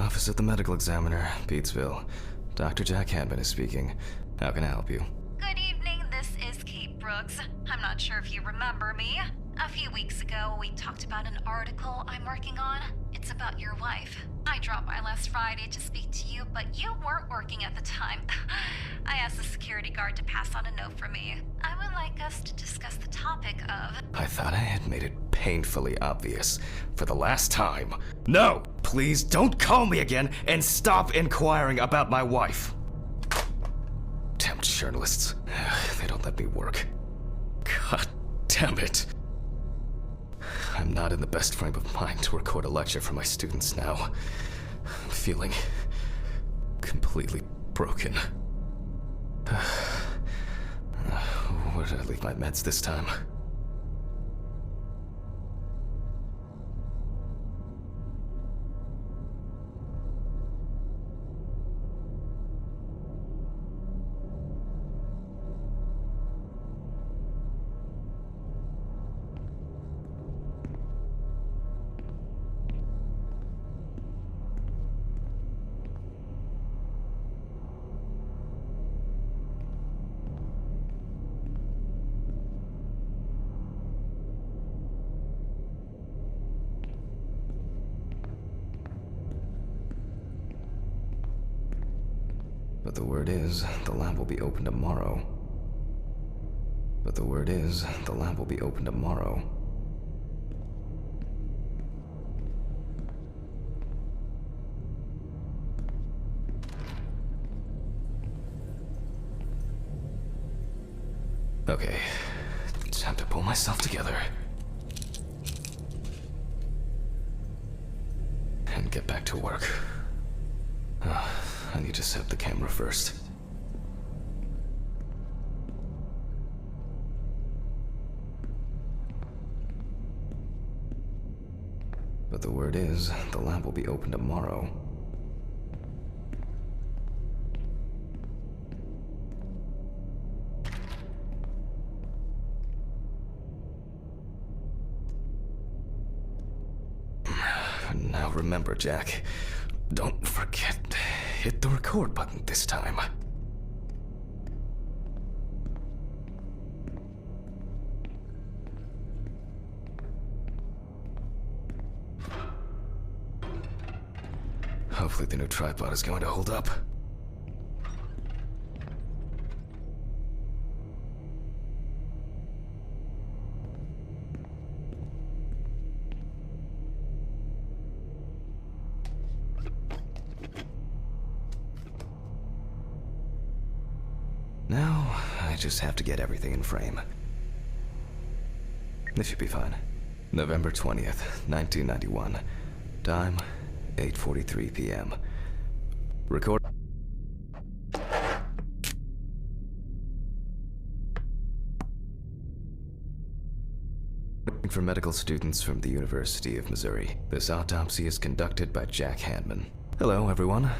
Office of the Medical Examiner, Beatsville. Dr. Jack Hanman is speaking. How can I help you? Good evening, this is Kate Brooks. I'm not sure if you remember me. A few weeks ago, we talked about an article I'm working on. It's about your wife. I dropped by last Friday to speak to you, but you weren't working at the time. I asked the security guard to pass on a note for me. I would like us to discuss the topic of... I thought I had made it painfully obvious. For the last time. No! Please don't call me again and stop inquiring about my wife! Damn journalists. They don't let me work. God damn it. I'm not in the best frame of mind to record a lecture for my students now. I'm feeling completely broken. Where did I leave my meds this time? But the word is, the lab will be open tomorrow. But the word is, the lab will be open tomorrow. Okay, time to pull myself together. And get back to work. I need to set up the camera first. But the word is, the lab will be open tomorrow. Now remember, Jack, don't forget, hit the record button this time. Hopefully the new tripod is going to hold up. Now, I just have to get everything in frame. This should be fine. November 20th, 1991. Time, 8:43 p.m. Record... For medical students from the University of Missouri. This autopsy is conducted by Jack Hanman. Hello, everyone.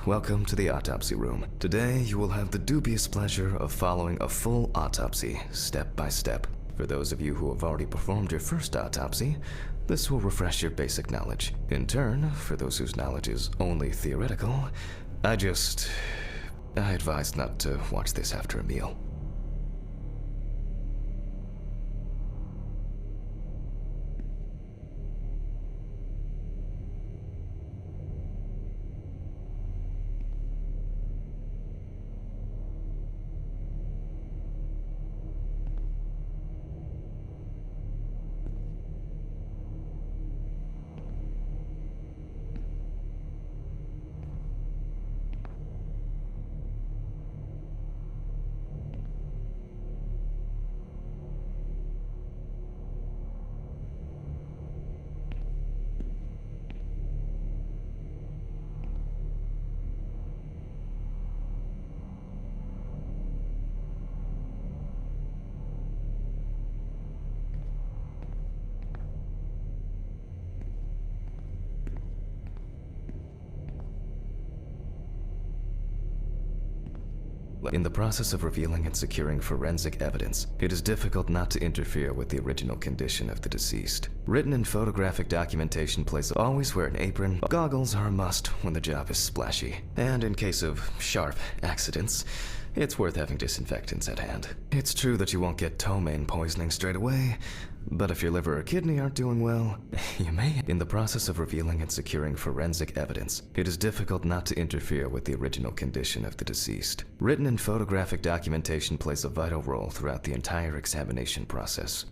Welcome to the autopsy room. Today, you will have the dubious pleasure of following a full autopsy, step by step. For those of you who have already performed your first autopsy, this will refresh your basic knowledge. In turn, for those whose knowledge is only theoretical, I advise not to watch this after a meal. In the process of revealing and securing forensic evidence, it is difficult not to interfere with the original condition of the deceased. Written and photographic documentation plays always wear an apron. Goggles are a must when the job is splashy. And in case of sharp accidents, it's worth having disinfectants at hand. It's true that you won't get ptomaine poisoning straight away, but if your liver or kidney aren't doing well, you may. In the process of revealing and securing forensic evidence, it is difficult not to interfere with the original condition of the deceased. Written and photographic documentation plays a vital role throughout the entire examination process.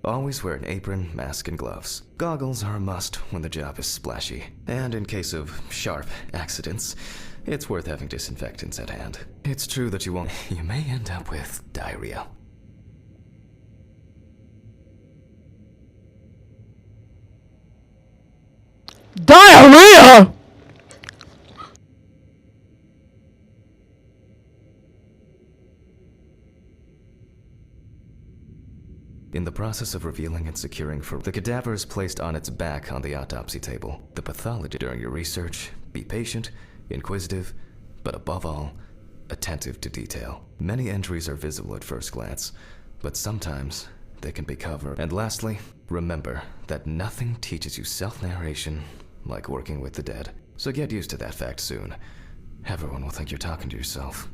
Always wear an apron, mask, and gloves. Goggles are a must when the job is splashy. And in case of sharp accidents, it's worth having disinfectants at hand. It's true that you may end up with diarrhea. Diarrhea! In the process of revealing and securing the cadaver is placed on its back on the autopsy table. The pathologist, during your research, be patient, inquisitive, but above all, attentive to detail. Many entries are visible at first glance, but sometimes they can be covered. And lastly, remember that nothing teaches you self-narration like working with the dead. So get used to that fact soon. Everyone will think you're talking to yourself.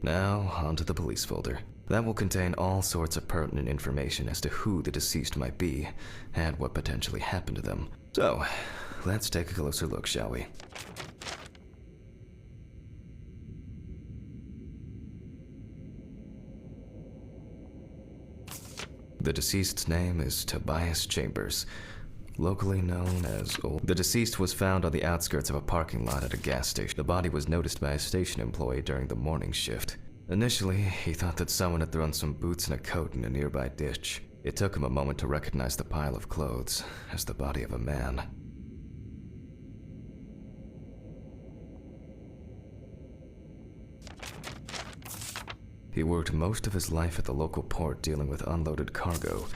Now, onto the police folder. That will contain all sorts of pertinent information as to who the deceased might be and what potentially happened to them. So, let's take a closer look, shall we? The deceased's name is Tobias Chambers, locally known as Old. The deceased was found on the outskirts of a parking lot at a gas station. The body was noticed by a station employee during the morning shift. Initially, he thought that someone had thrown some boots and a coat in a nearby ditch. It took him a moment to recognize the pile of clothes as the body of a man. He worked most of his life at the local port dealing with unloaded cargo.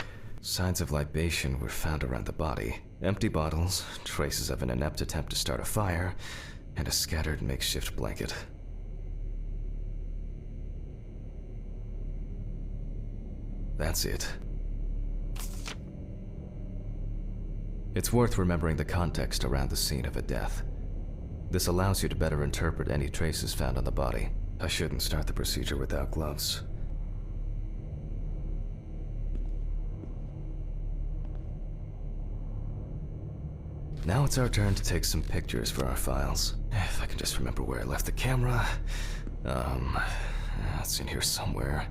Signs of libation were found around the body. Empty bottles, traces of an inept attempt to start a fire, and a scattered makeshift blanket. That's it. It's worth remembering the context around the scene of a death. This allows you to better interpret any traces found on the body. I shouldn't start the procedure without gloves. Now it's our turn to take some pictures for our files. If I can just remember where I left the camera. It's in here somewhere.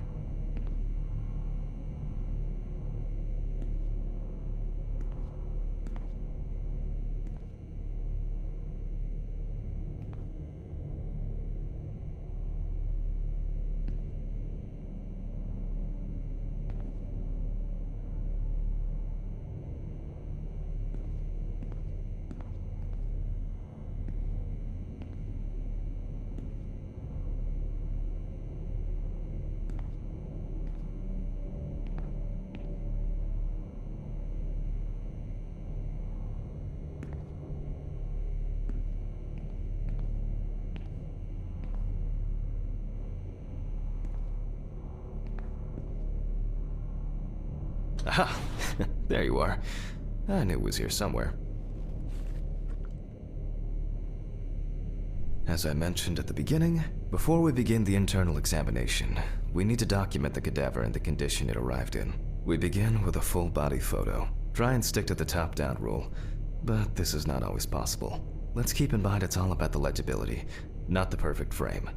Aha! There you are. I knew it was here somewhere. As I mentioned at the beginning, before we begin the internal examination, we need to document the cadaver and the condition it arrived in. We begin with a full body photo. Try and stick to the top-down rule, but this is not always possible. Let's keep in mind it's all about the legibility, not the perfect frame.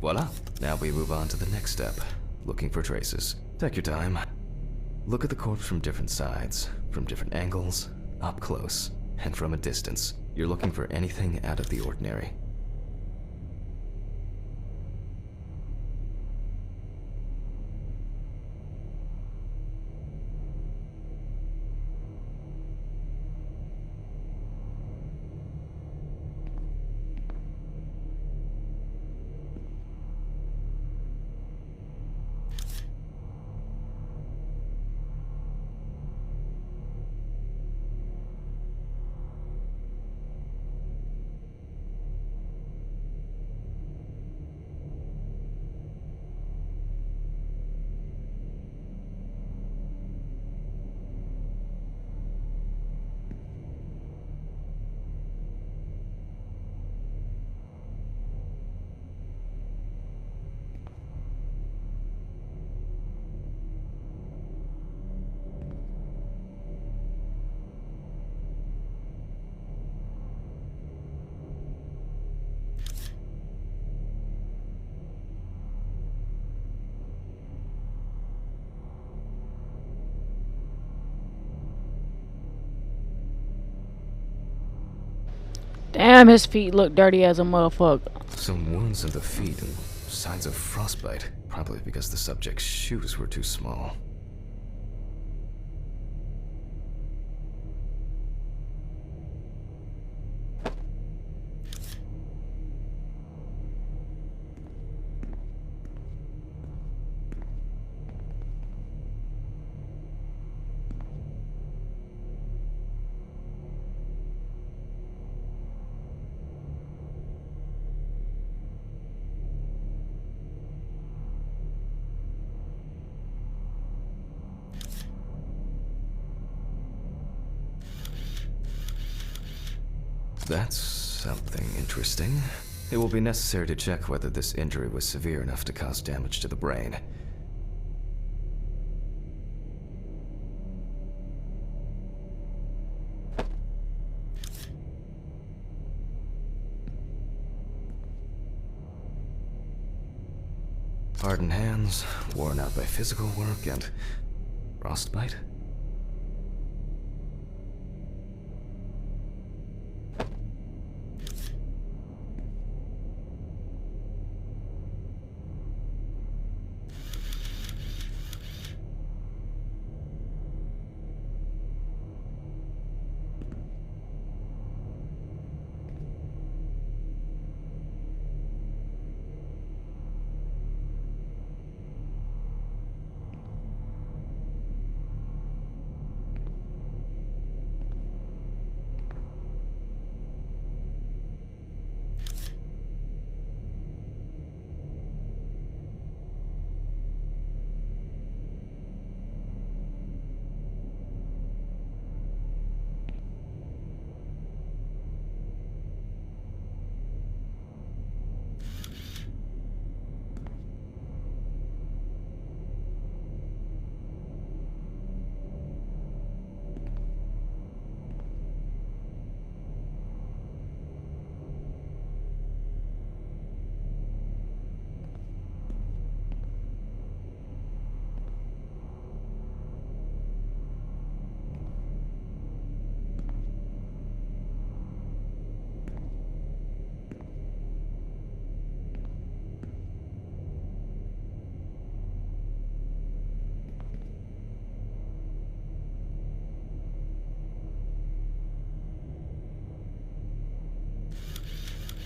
Voila! Now we move on to the next step, looking for traces. Take your time. Look at the corpse from different sides, from different angles, up close, and from a distance. You're looking for anything out of the ordinary. Damn, his feet look dirty as a motherfucker. Some wounds in the feet and signs of frostbite, probably because the subject's shoes were too small. That's something interesting. It will be necessary to check whether this injury was severe enough to cause damage to the brain. Hardened hands, worn out by physical work, and frostbite?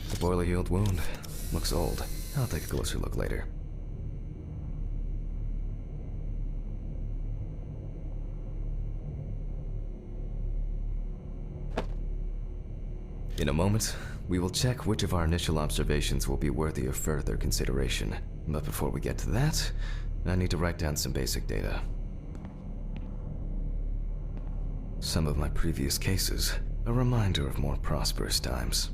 The boiler-healed wound looks old. I'll take a closer look later. In a moment, we will check which of our initial observations will be worthy of further consideration. But before we get to that, I need to write down some basic data. Some of my previous cases, a reminder of more prosperous times.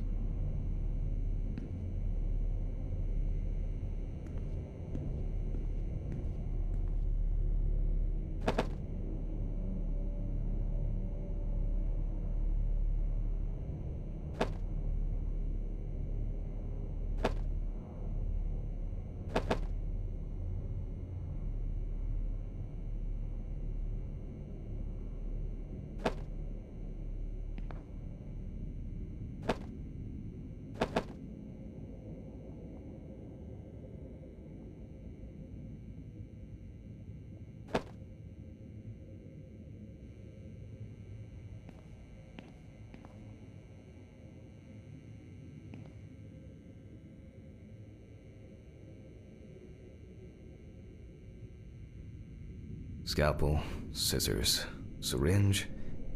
Scalpel, scissors, syringe,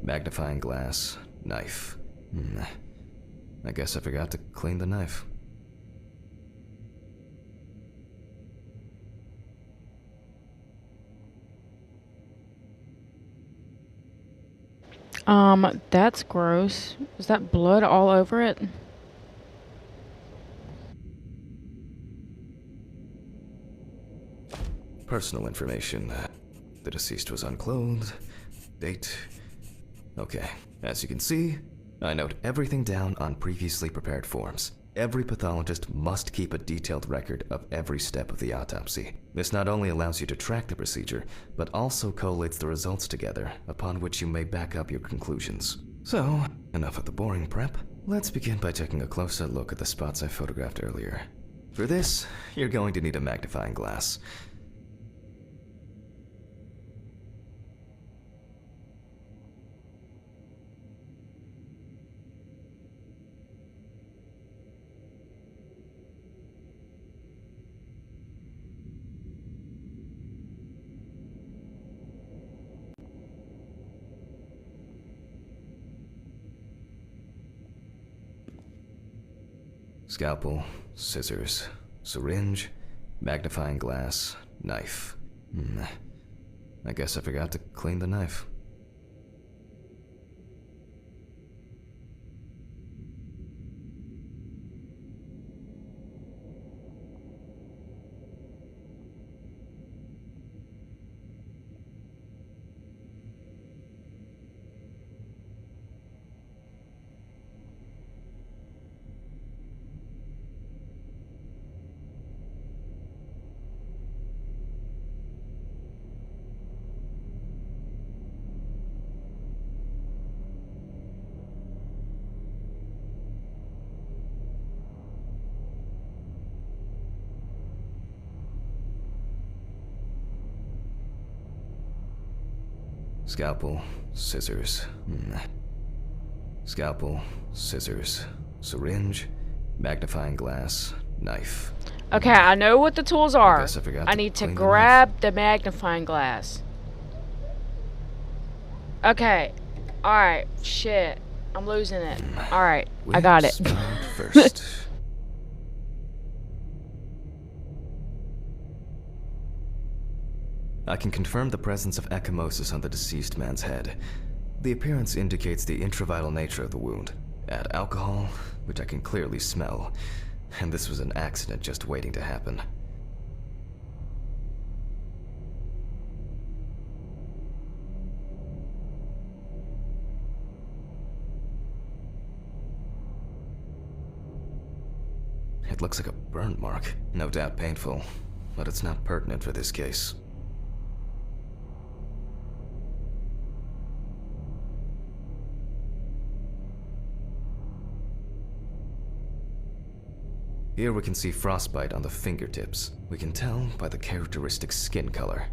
magnifying glass, knife. I guess I forgot to clean the knife. That's gross. Is that blood all over it? Personal information. The deceased was unclothed. Date. Okay, as you can see, I note everything down on previously prepared forms. Every pathologist must keep a detailed record of every step of the autopsy. This not only allows you to track the procedure, but also collates the results together, upon which you may back up your conclusions. So, enough of the boring prep. Let's begin by taking a closer look at the spots I photographed earlier. For this, you're going to need a magnifying glass. Scalpel, scissors, syringe, magnifying glass, knife. I guess I forgot to clean the knife. Scalpel, scissors. Scalpel, scissors, syringe, magnifying glass, knife. Okay, I know what the tools are. guess I forgot I to need to clean the grab the magnifying glass. Okay. Alright. Shit. I'm losing it. Alright. I got it. Start first. I can confirm the presence of ecchymosis on the deceased man's head. The appearance indicates the intravital nature of the wound. Add alcohol, which I can clearly smell, and this was an accident just waiting to happen. It looks like a burn mark, no doubt painful, but it's not pertinent for this case. Here we can see frostbite on the fingertips. We can tell by the characteristic skin color.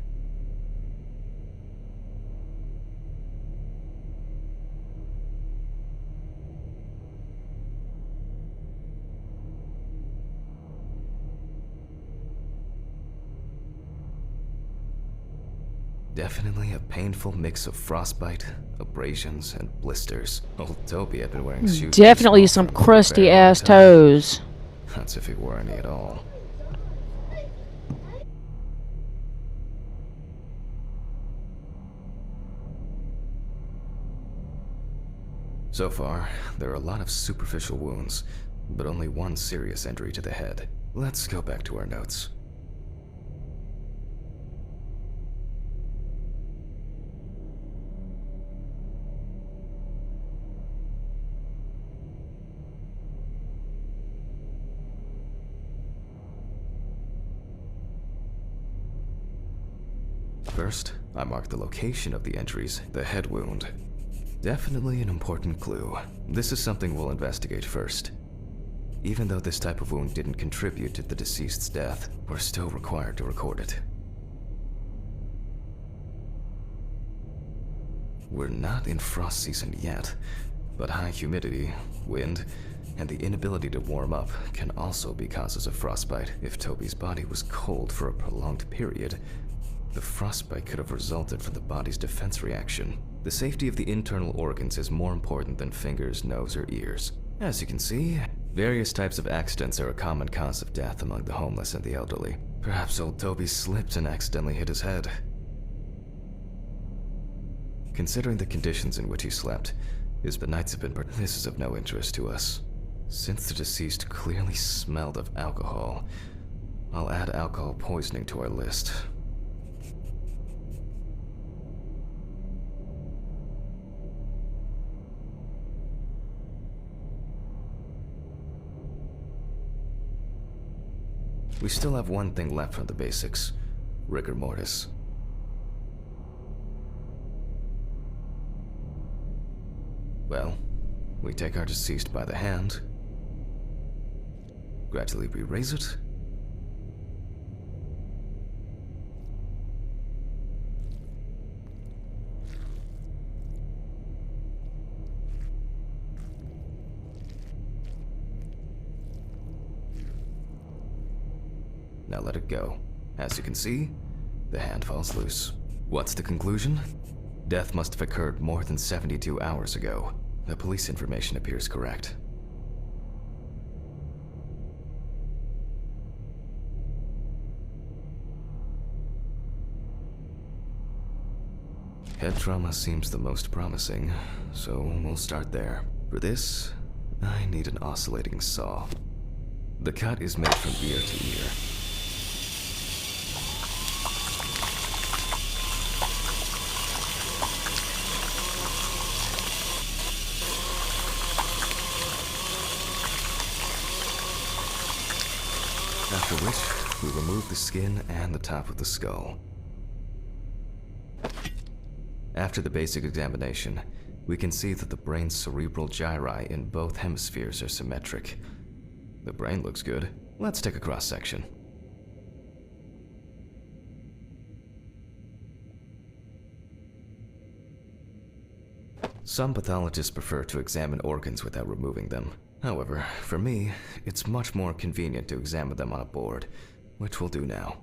Definitely a painful mix of frostbite, abrasions, and blisters. Old Toby had been wearing shoes. Definitely some crusty ass toes. That's if he wore any at all. So far, there are a lot of superficial wounds, but only one serious injury to the head. Let's go back to our notes. First, I marked the location of the injuries, the head wound. Definitely an important clue. This is something we'll investigate first. Even though this type of wound didn't contribute to the deceased's death, we're still required to record it. We're not in frost season yet, but high humidity, wind, and the inability to warm up can also be causes of frostbite. If Toby's body was cold for a prolonged period, The frostbite could have resulted from the body's defense reaction. The safety of the internal organs is more important than fingers, nose, or ears. As you can see, various types of accidents are a common cause of death among the homeless and the elderly. Perhaps old Toby slipped and accidentally hit his head. Considering the conditions in which he slept, his nights have been this is of no interest to us. Since the deceased clearly smelled of alcohol, I'll add alcohol poisoning to our list. We still have one thing left from the basics: rigor mortis. Well, we take our deceased by the hand, gradually re-raise it, now let it go. As you can see, the hand falls loose. What's the conclusion? Death must have occurred more than 72 hours ago. The police information appears correct. Head trauma seems the most promising, so we'll start there. For this, I need an oscillating saw. The cut is made from ear to ear. After which, we remove the skin and the top of the skull. After the basic examination, we can see that the brain's cerebral gyri in both hemispheres are symmetric. The brain looks good. Let's take a cross-section. Some pathologists prefer to examine organs without removing them. However, for me, it's much more convenient to examine them on a board, which we'll do now.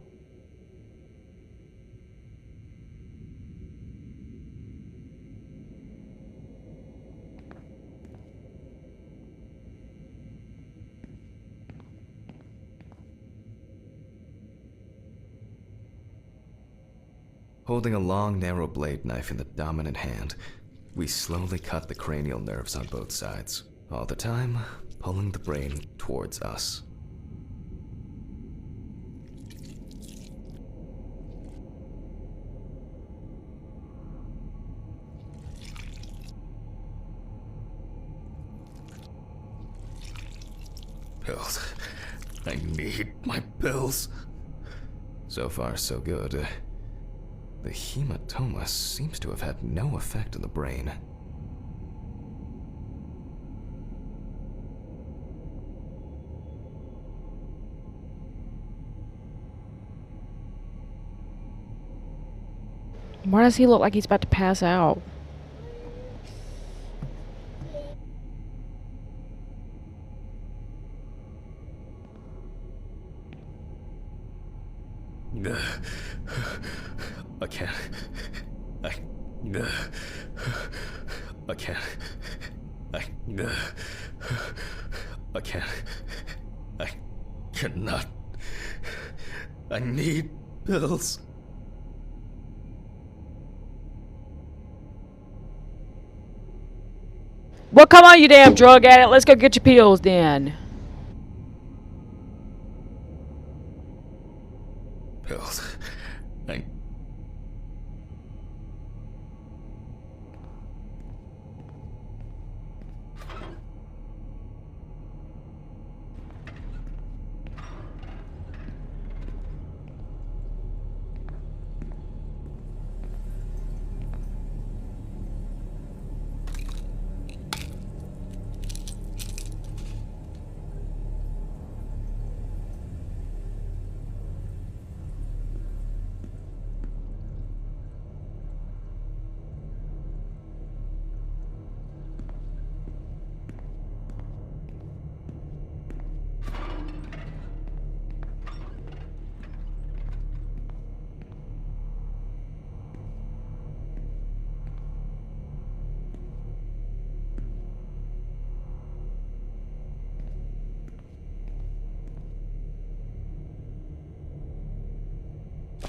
Holding a long, narrow blade knife in the dominant hand, we slowly cut the cranial nerves on both sides, all the time pulling the brain towards us. Pills. I need my pills. So far, so good. The hematoma seems to have had no effect on the brain. Why does he look like he's about to pass out? I can't. I can't. I can't. I cannot. I need pills. Well, come on, you damn drug addict. Let's go get your pills then. Pills. I...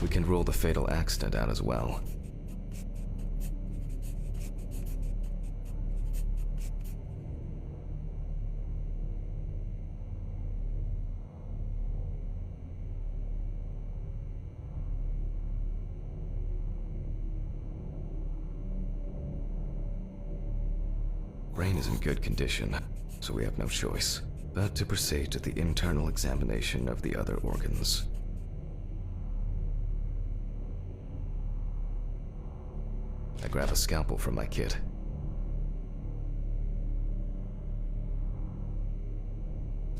we can rule the fatal accident out as well. Brain is in good condition, so we have no choice but to proceed to the internal examination of the other organs. I grab a scalpel from my kit.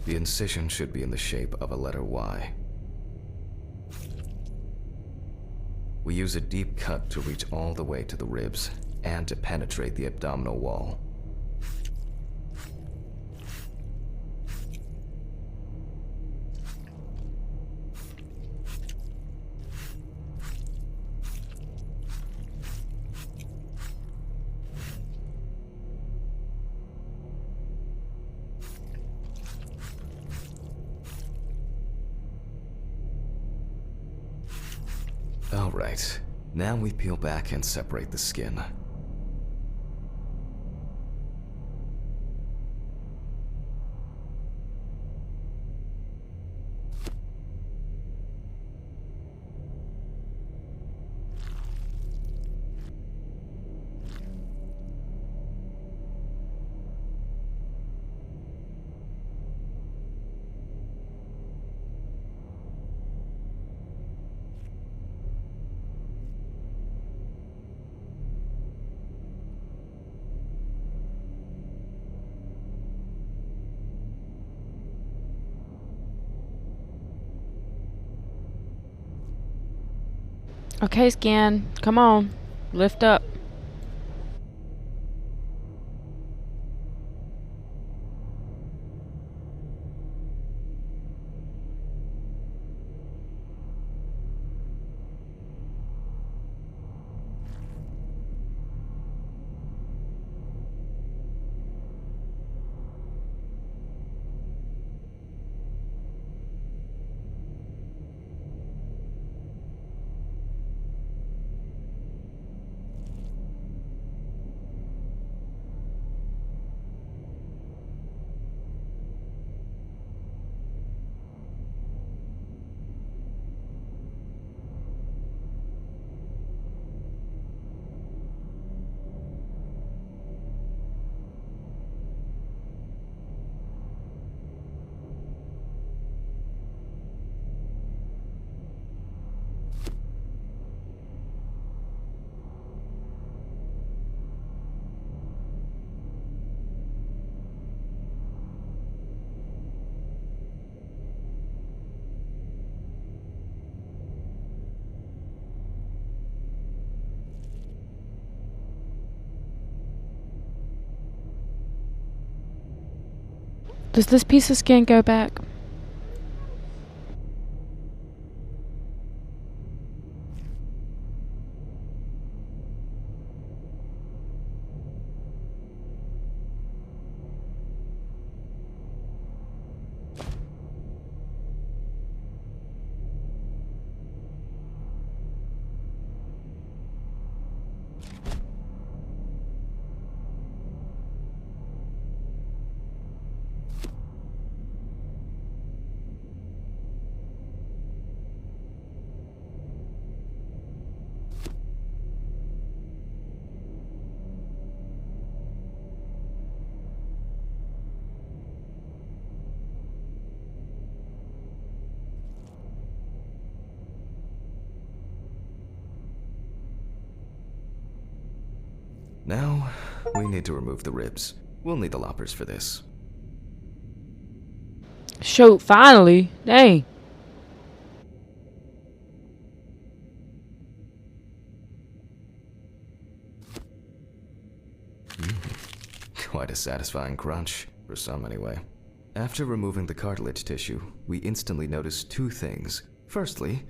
The incision should be in the shape of a letter Y. We use a deep cut to reach all the way to the ribs and to penetrate the abdominal wall. Alright, now we peel back and separate the skin. Okay, Scan. Come on. Lift up. Does this piece of skin go back? Now, we need to remove the ribs. We'll need the loppers for this. Shoot, finally. Dang. Quite a satisfying crunch, for some anyway. After removing the cartilage tissue, we instantly notice two things. Firstly,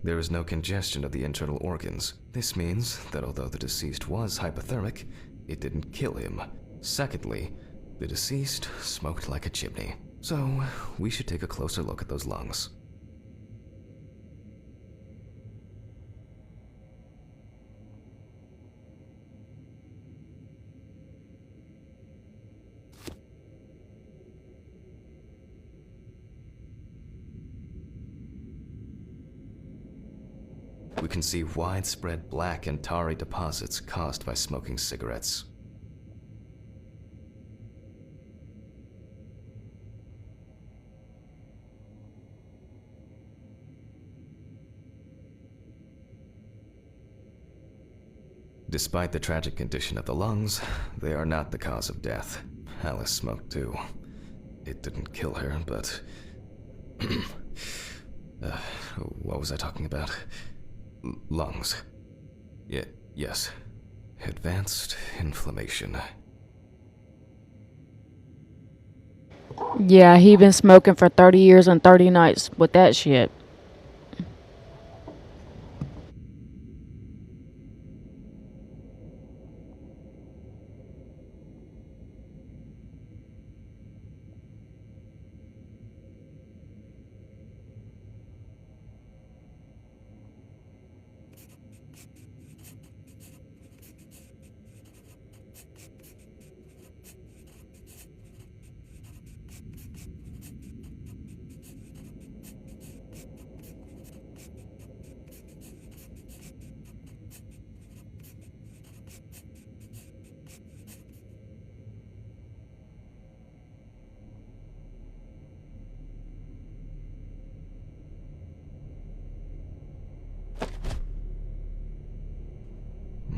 there is no congestion of the internal organs. This means that although the deceased was hypothermic, it didn't kill him. Secondly, the deceased smoked like a chimney. So, we should take a closer look at those lungs. we can see widespread black and tarry deposits caused by smoking cigarettes. Despite the tragic condition of the lungs, they are not the cause of death. Alice smoked too. It didn't kill her, but... what was I talking about? Lungs. Yes. Advanced inflammation. Yeah, he been smoking for 30 years and 30 nights with that shit.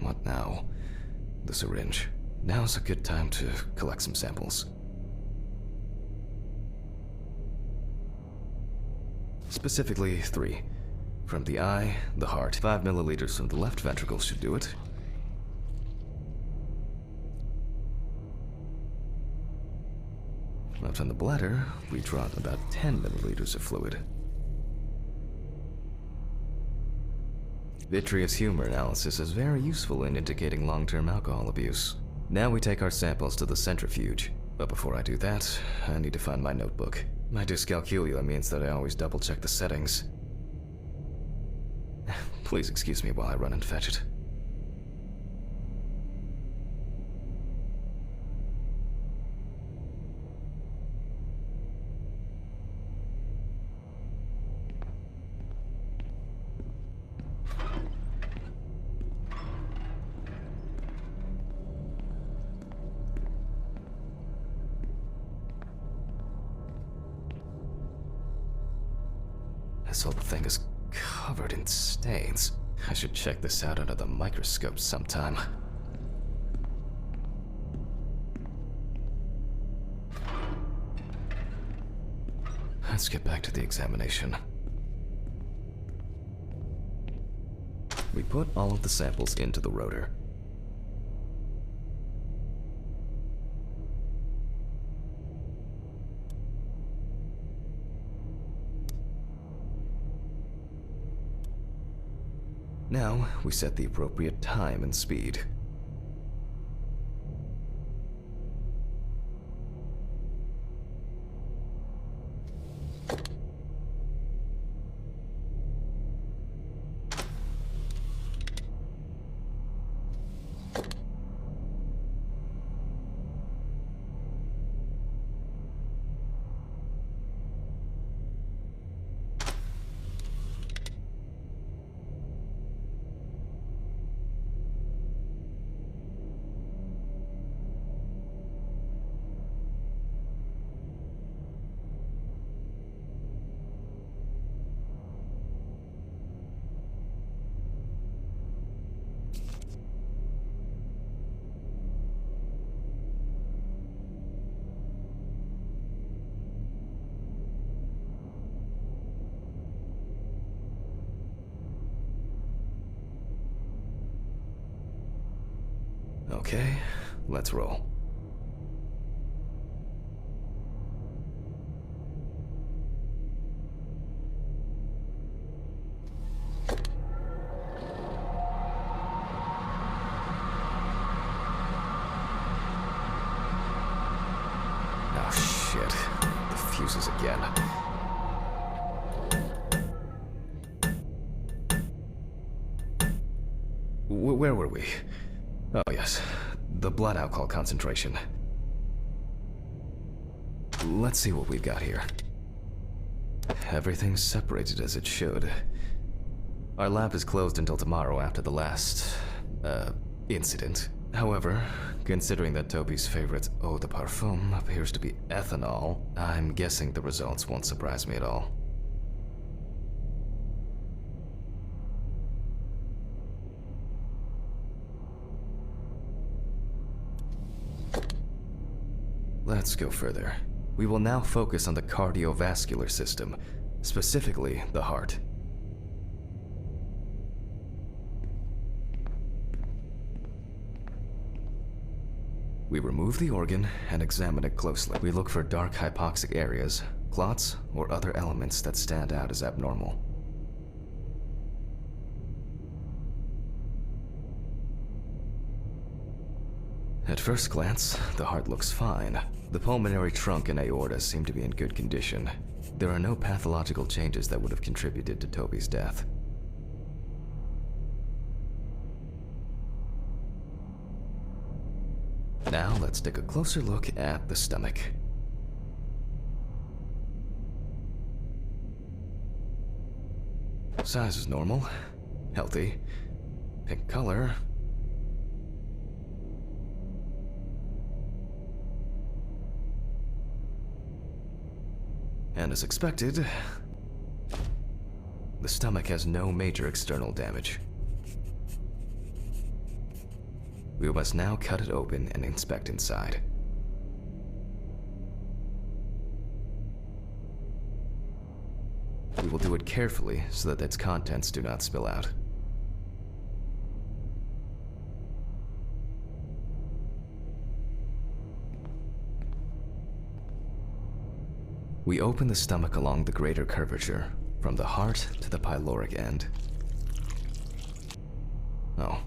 What now? The syringe. Now's a good time to collect some samples. Specifically 3. From the eye, the heart. 5 milliliters from the left ventricle should do it. Left on the bladder, we draw about 10 milliliters of fluid. Vitreous humor analysis is very useful in indicating long-term alcohol abuse. Now we take our samples to the centrifuge. But before I do that, I need to find my notebook. My dyscalculia means that I always double-check the settings. Please excuse me while I run and fetch it. This whole thing is covered in stains. I should check this out under the microscope sometime. Let's get back to the examination. We put all of the samples into the rotor. Now, we set the appropriate time and speed. Okay, let's roll. Oh shit, the fuses again. Where were we? Oh yes, the blood alcohol concentration. Let's see what we've got here. Everything's separated as it should. Our lab is closed until tomorrow after the last, incident. However, considering that Toby's favorite eau de parfum appears to be ethanol, I'm guessing the results won't surprise me at all. Let's go further. We will now focus on the cardiovascular system, specifically the heart. We remove the organ and examine it closely. We look for dark hypoxic areas, clots, or other elements that stand out as abnormal. At first glance, the heart looks fine. The pulmonary trunk and aorta seem to be in good condition. There are no pathological changes that would have contributed to Toby's death. Now let's take a closer look at the stomach. Size is normal, healthy, pink color. And as expected, the stomach has no major external damage. We must now cut it open and inspect inside. We will do it carefully so that its contents do not spill out. We open the stomach along the greater curvature, from the heart to the pyloric end. Oh,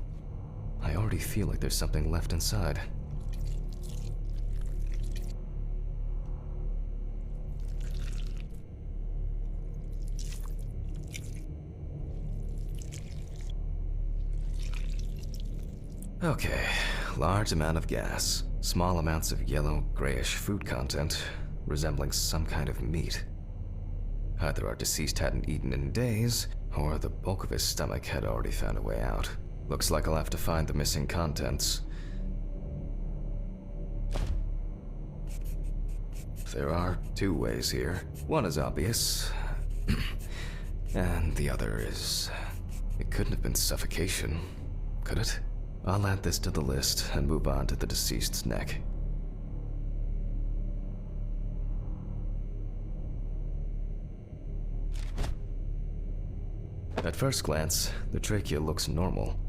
I already feel like there's something left inside. Okay, large amount of gas, small amounts of yellow, grayish food content, resembling some kind of meat. Either our deceased hadn't eaten in days, or the bulk of his stomach had already found a way out. Looks like I'll have to find the missing contents. There are two ways here. One is obvious, and the other is... It couldn't have been suffocation, could it? I'll add this to the list and move on to the deceased's neck. At first glance, the trachea looks normal.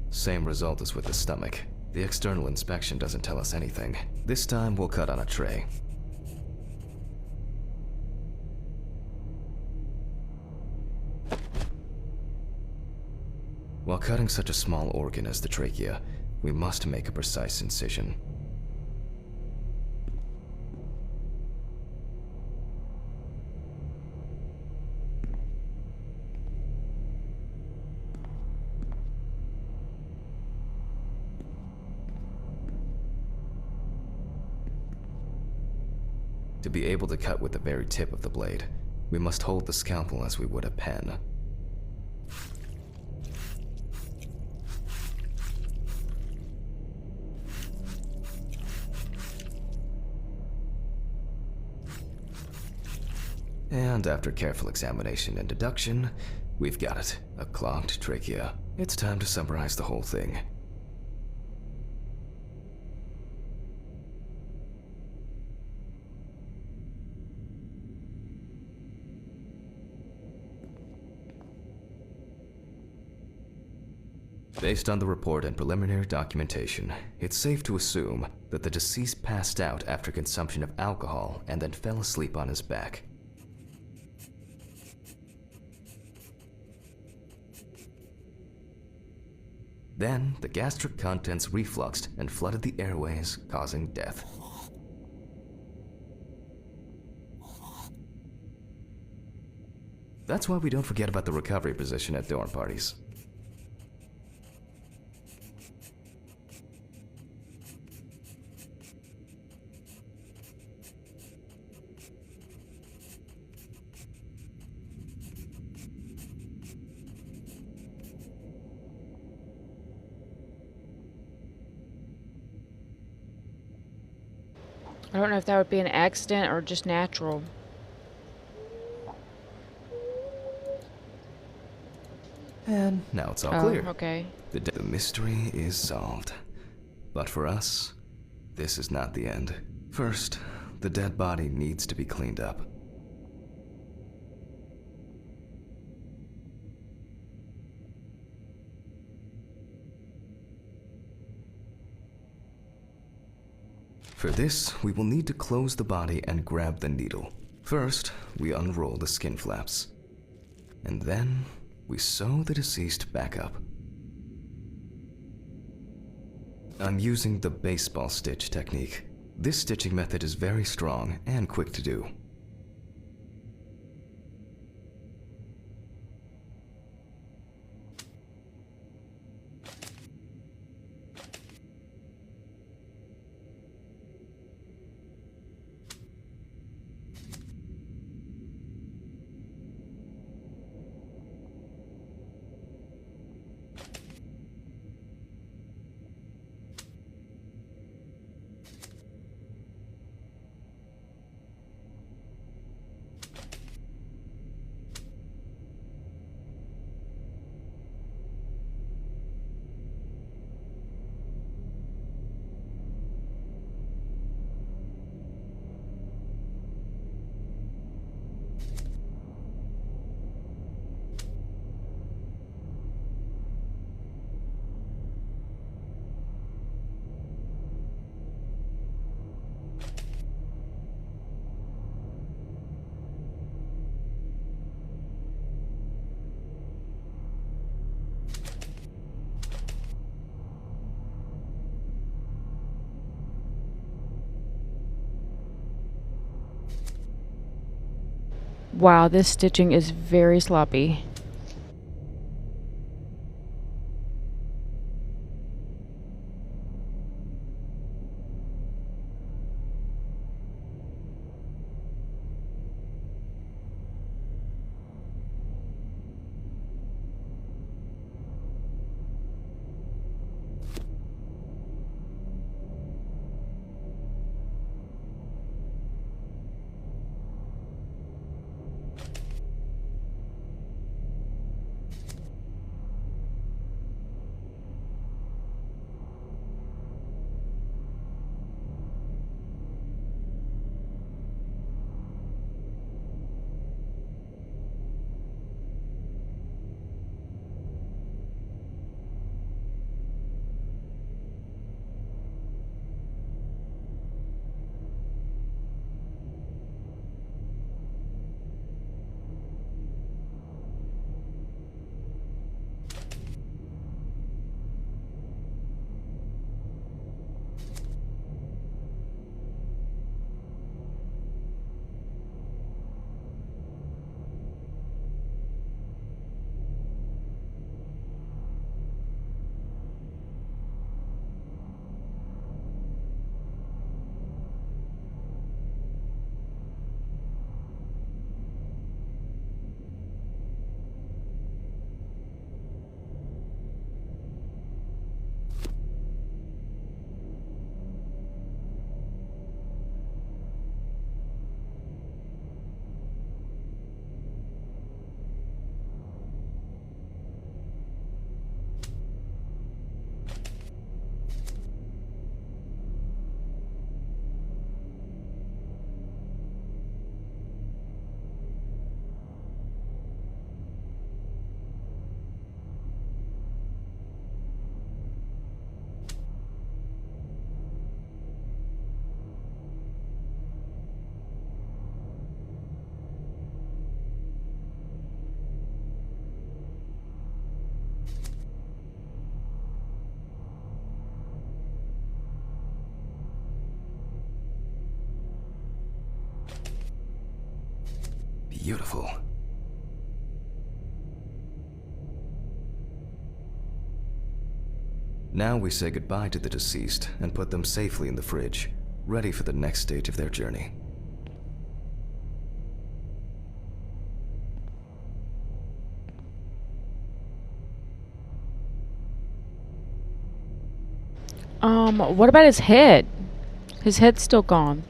Same result as with the stomach. The external inspection doesn't tell us anything. This time we'll cut on a tray. While cutting such a small organ as the trachea, we must make a precise incision. To be able to cut with the very tip of the blade, we must hold the scalpel as we would a pen. And after careful examination and deduction, we've got it, a clogged trachea. It's time to summarize the whole thing. Based on the report and preliminary documentation, it's safe to assume that the deceased passed out after consumption of alcohol and then fell asleep on his back. Then, the gastric contents refluxed and flooded the airways, causing death. That's why we don't forget about the recovery position at dorm parties. I don't know if that would be an accident or just natural. And now it's all Oh, clear. okay. The mystery is solved. But for us, this is not the end. First, the dead body needs to be cleaned up. For this, we will need to close the body and grab the needle. First, we unroll the skin flaps. And then, we sew the deceased back up. I'm using the baseball stitch technique. This stitching method is very strong and quick to do. Wow, this stitching is very sloppy. Beautiful. Now we say goodbye to the deceased and put them safely in the fridge, ready for the next stage of their journey. What about his head? His head's still gone.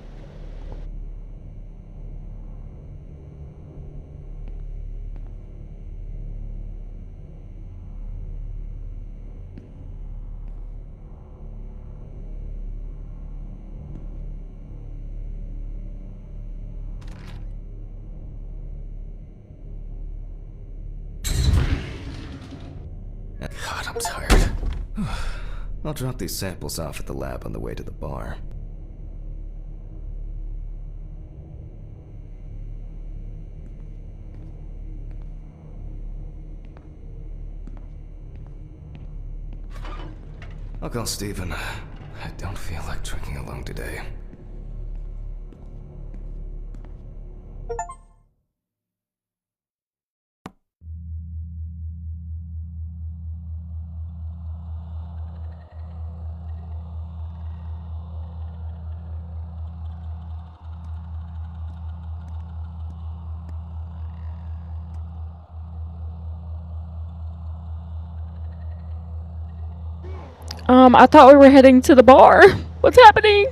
I'm tired. I'll drop these samples off at the lab on the way to the bar. I'll call Steven. I don't feel like drinking alone today. I thought we were heading to the bar. What's happening?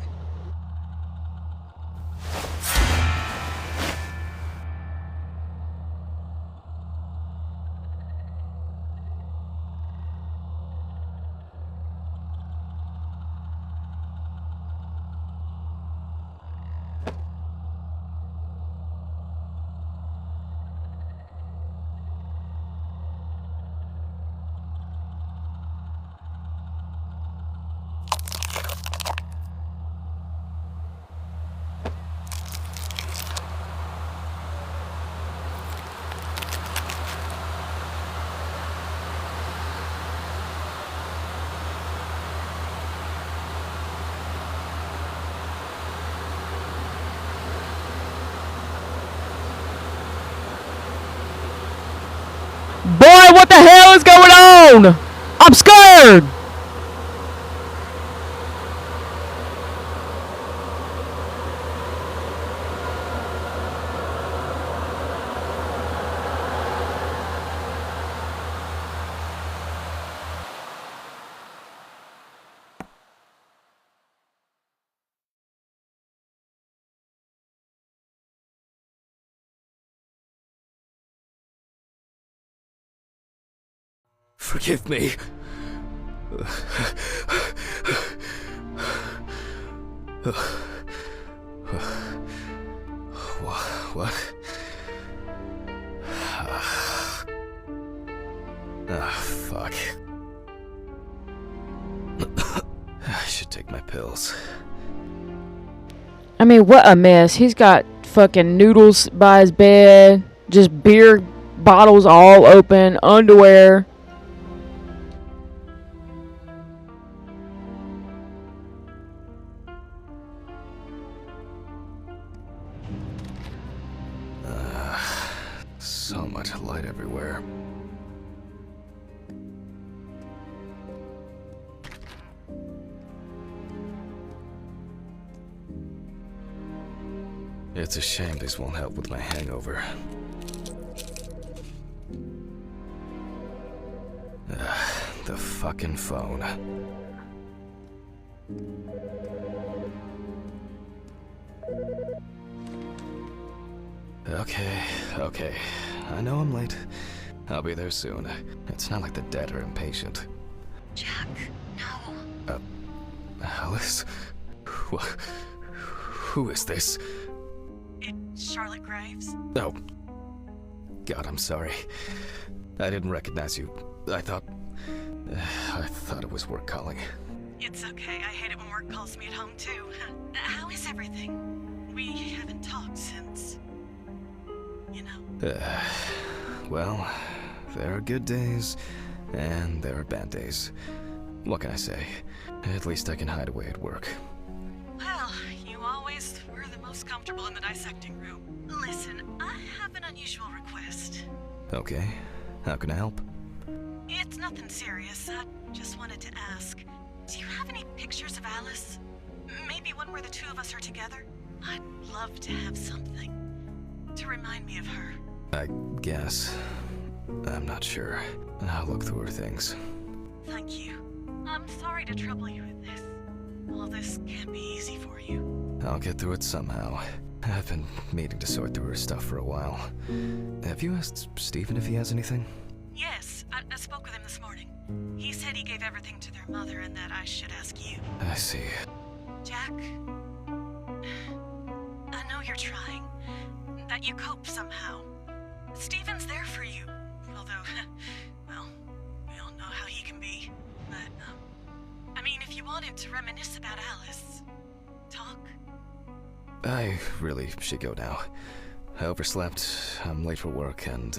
Boy, what the hell is going on? I'm scared. Forgive me. What? Fuck. I should take my pills. I mean, what a mess. He's got fucking noodles by his bed, just beer bottles all open, underwear. So much light everywhere. It's a shame this won't help with my hangover. The fucking phone. Okay. I know I'm late. I'll be there soon. It's not like the dead are impatient. Jack, no. Alice? Who is this? It's Charlotte Graves. Oh. God, I'm sorry. I didn't recognize you. I thought it was work calling. It's okay. I hate it when work calls me at home, too. How is everything? We haven't talked since... you know. Well, there are good days, and there are bad days. What can I say? At least I can hide away at work. Well, you always were the most comfortable in the dissecting room. Listen, I have an unusual request. Okay, how can I help? It's nothing serious. I just wanted to ask, do you have any pictures of Alice? Maybe one where the two of us are together? I'd love to have something to remind me of her. I guess. I'm not sure. I'll look through her things. Thank you. I'm sorry to trouble you with this. All this can't be easy for you. I'll get through it somehow. I've been meaning to sort through her stuff for a while. Have you asked Steven if he has anything? Yes, I spoke with him this morning. He said he gave everything to their mother and that I should ask you. I see. Jack, I know you're trying. That you cope somehow. Steven's there for you. Although, well, we all know how he can be. wanted to reminisce about Alice. Talk? I really should go now. I overslept, I'm late for work, and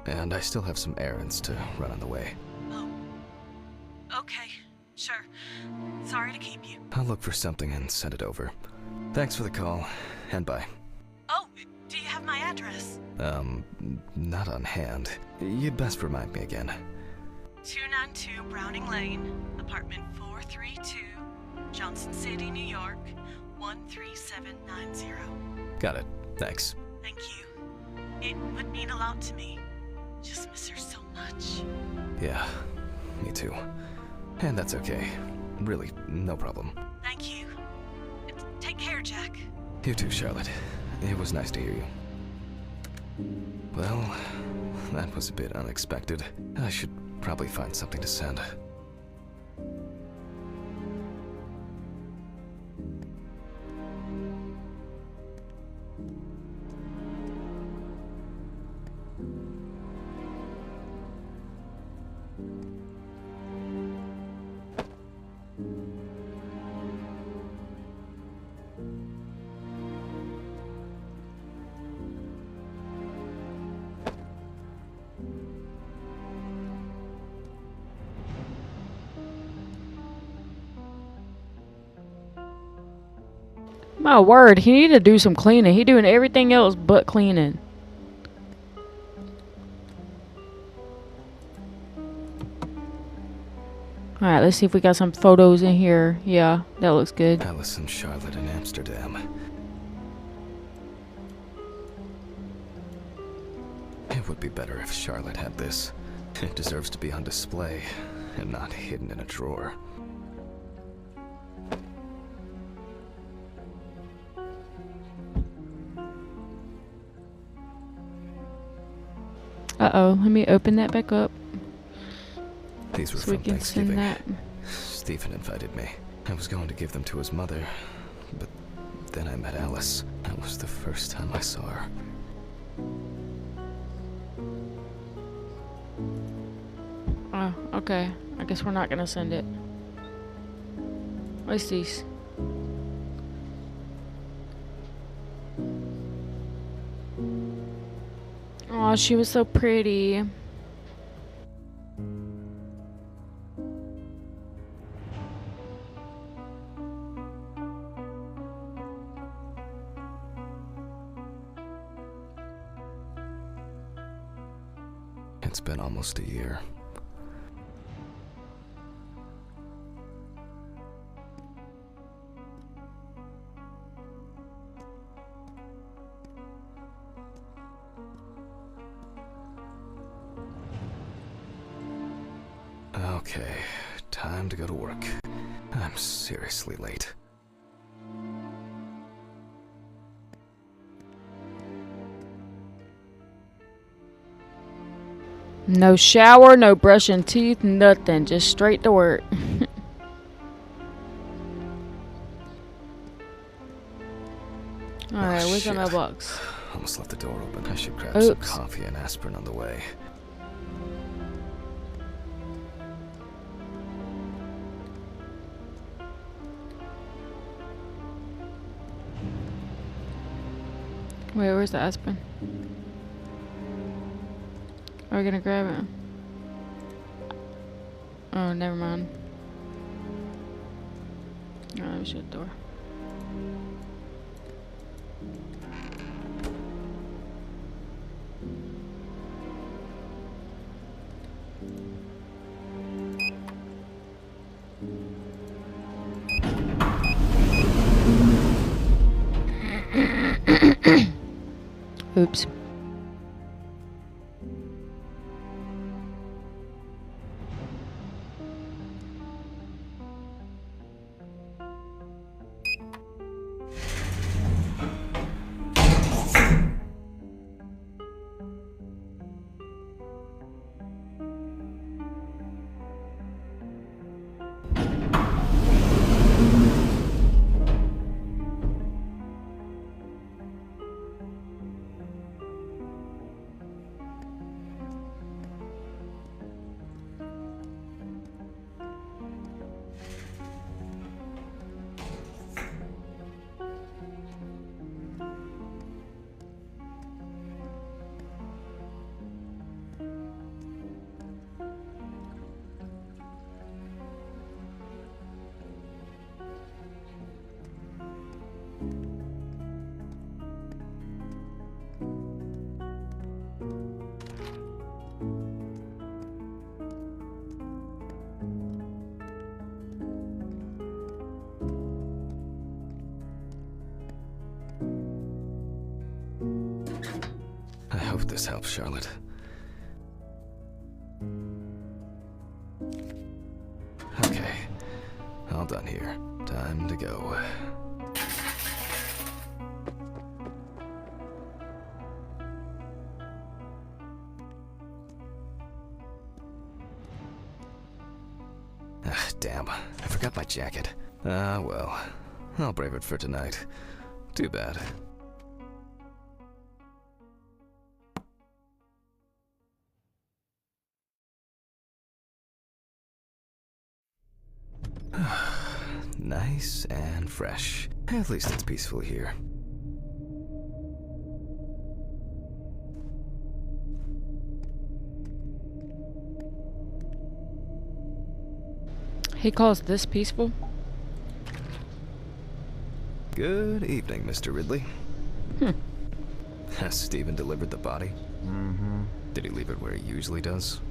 I still have some errands to run on the way. Oh. Okay, sure. Sorry to keep you. I'll look for something and send it over. Thanks for the call, and bye. Oh, do you have my address? Not on hand. You'd best remind me again. 292 Browning Lane, apartment 432, Johnson City, New York, 13790. Got it. Thanks. Thank you. It would mean a lot to me. Just miss her so much. Yeah, me too. And that's okay. Really, no problem. Thank you. Take care, Jack. You too, Charlotte. It was nice to hear you. Well, that was a bit unexpected. I should probably find something to send. My word, he need to do some cleaning. He doing everything else but cleaning. Alright, let's see if we got some photos in here. Yeah, that looks good. Alice and Charlotte in Amsterdam. It would be better if Charlotte had this. It deserves to be on display and not hidden in a drawer. Uh-oh, let me open that back up. These were So we from can send Thanksgiving. that. Stephen invited me. I was going to give them to his mother, but then I met Alice. That was the first time I saw her. Oh, okay. I guess we're not gonna send it. What's these? Oh, she was so pretty. It's been almost a year. Okay, time to go to work. I'm seriously late. No shower, no brushing teeth, nothing. Just straight to work. Alright, where's the shit. mailbox? Almost left the door open. I should grab some Oops. coffee and aspirin on the way. Wait, where's the aspirin? Are we gonna grab it? Oh, never mind. Oh, let me shut the door. Oops. hope this helps, Charlotte. Okay, all done here. Time to go. Ah, damn, I forgot my jacket. Ah, well, I'll brave it for tonight. Too bad. Nice and fresh. At least it's peaceful here. He calls this peaceful? Good evening, Mr. Ridley. Has Stephen delivered the body? Mm-hmm. Did he leave it where he usually does?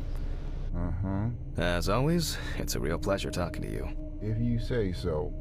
Uh-huh. As always, it's a real pleasure talking to you. If you say so.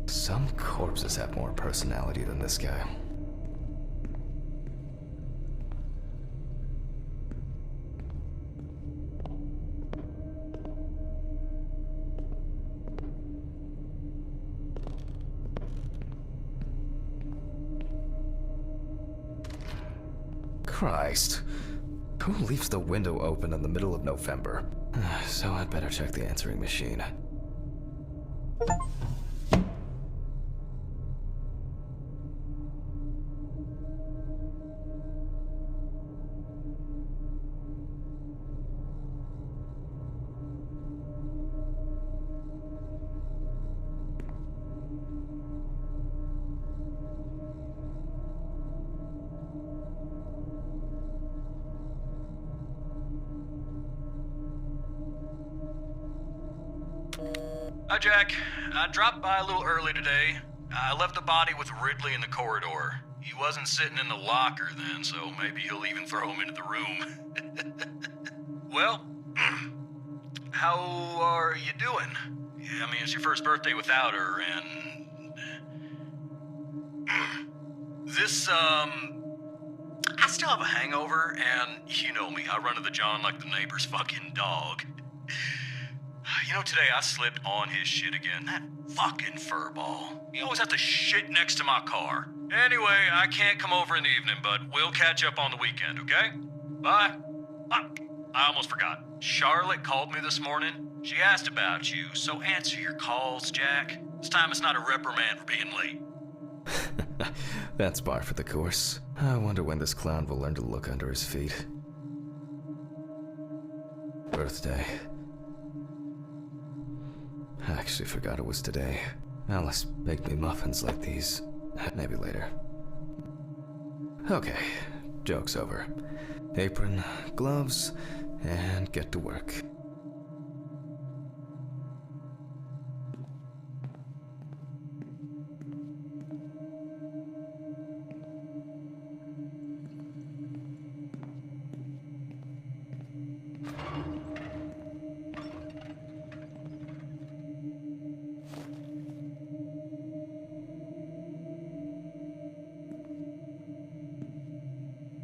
Some corpses have more personality than this guy. Christ. Who leaves the window open in the middle of November? So I'd better check the answering machine. Hi, Jack. I dropped by a little early today. I left the body with Ridley in the corridor. He wasn't sitting in the locker then, so maybe he'll even throw him into the room. Well, how are you doing? I mean, it's your first birthday without her, and... I still have a hangover, and you know me, I run to the John like the neighbor's fucking dog. You know, today I slipped on his shit again. That fucking furball. He always has to shit next to my car. Anyway, I can't come over in the evening, but we'll catch up on the weekend, okay? Bye. I almost forgot. Charlotte called me this morning. She asked about you, so answer your calls, Jack. This time it's not a reprimand for being late. That's par for the course. I wonder when this clown will learn to look under his feet. Birthday. I actually forgot it was today. Alice baked me muffins like these. Maybe later. Okay, joke's over. Apron, gloves, and get to work.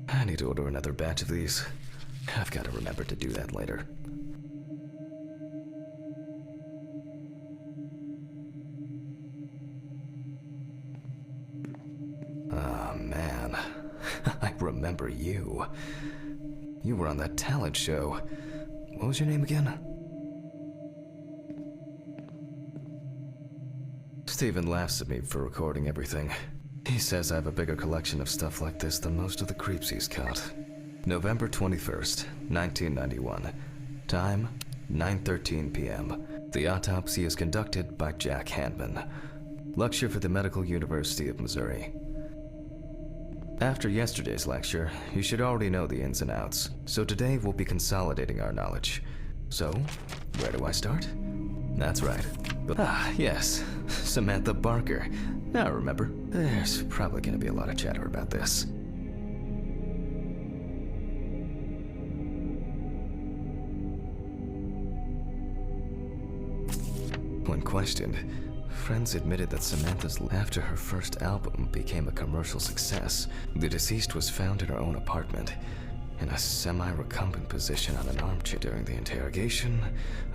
I need to order another batch of these. I've got to remember to do that later. Oh, man. I remember you. You were on that talent show. What was your name again? Steven laughs at me for recording everything. He says I have a bigger collection of stuff like this than most of the creeps he's caught. November 21st, 1991. Time, 9:13 p.m. The autopsy is conducted by Jack Handman. Lecture for the Medical University of Missouri. After yesterday's lecture, you should already know the ins and outs, so today we'll be consolidating our knowledge. So, where do I start? That's right. Yes, Samantha Barker. Now remember, there's probably going to be a lot of chatter about this. When questioned, friends admitted that Samantha's after her first album became a commercial success, the deceased was found in her own apartment, in a semi-recumbent position on an armchair. During the interrogation,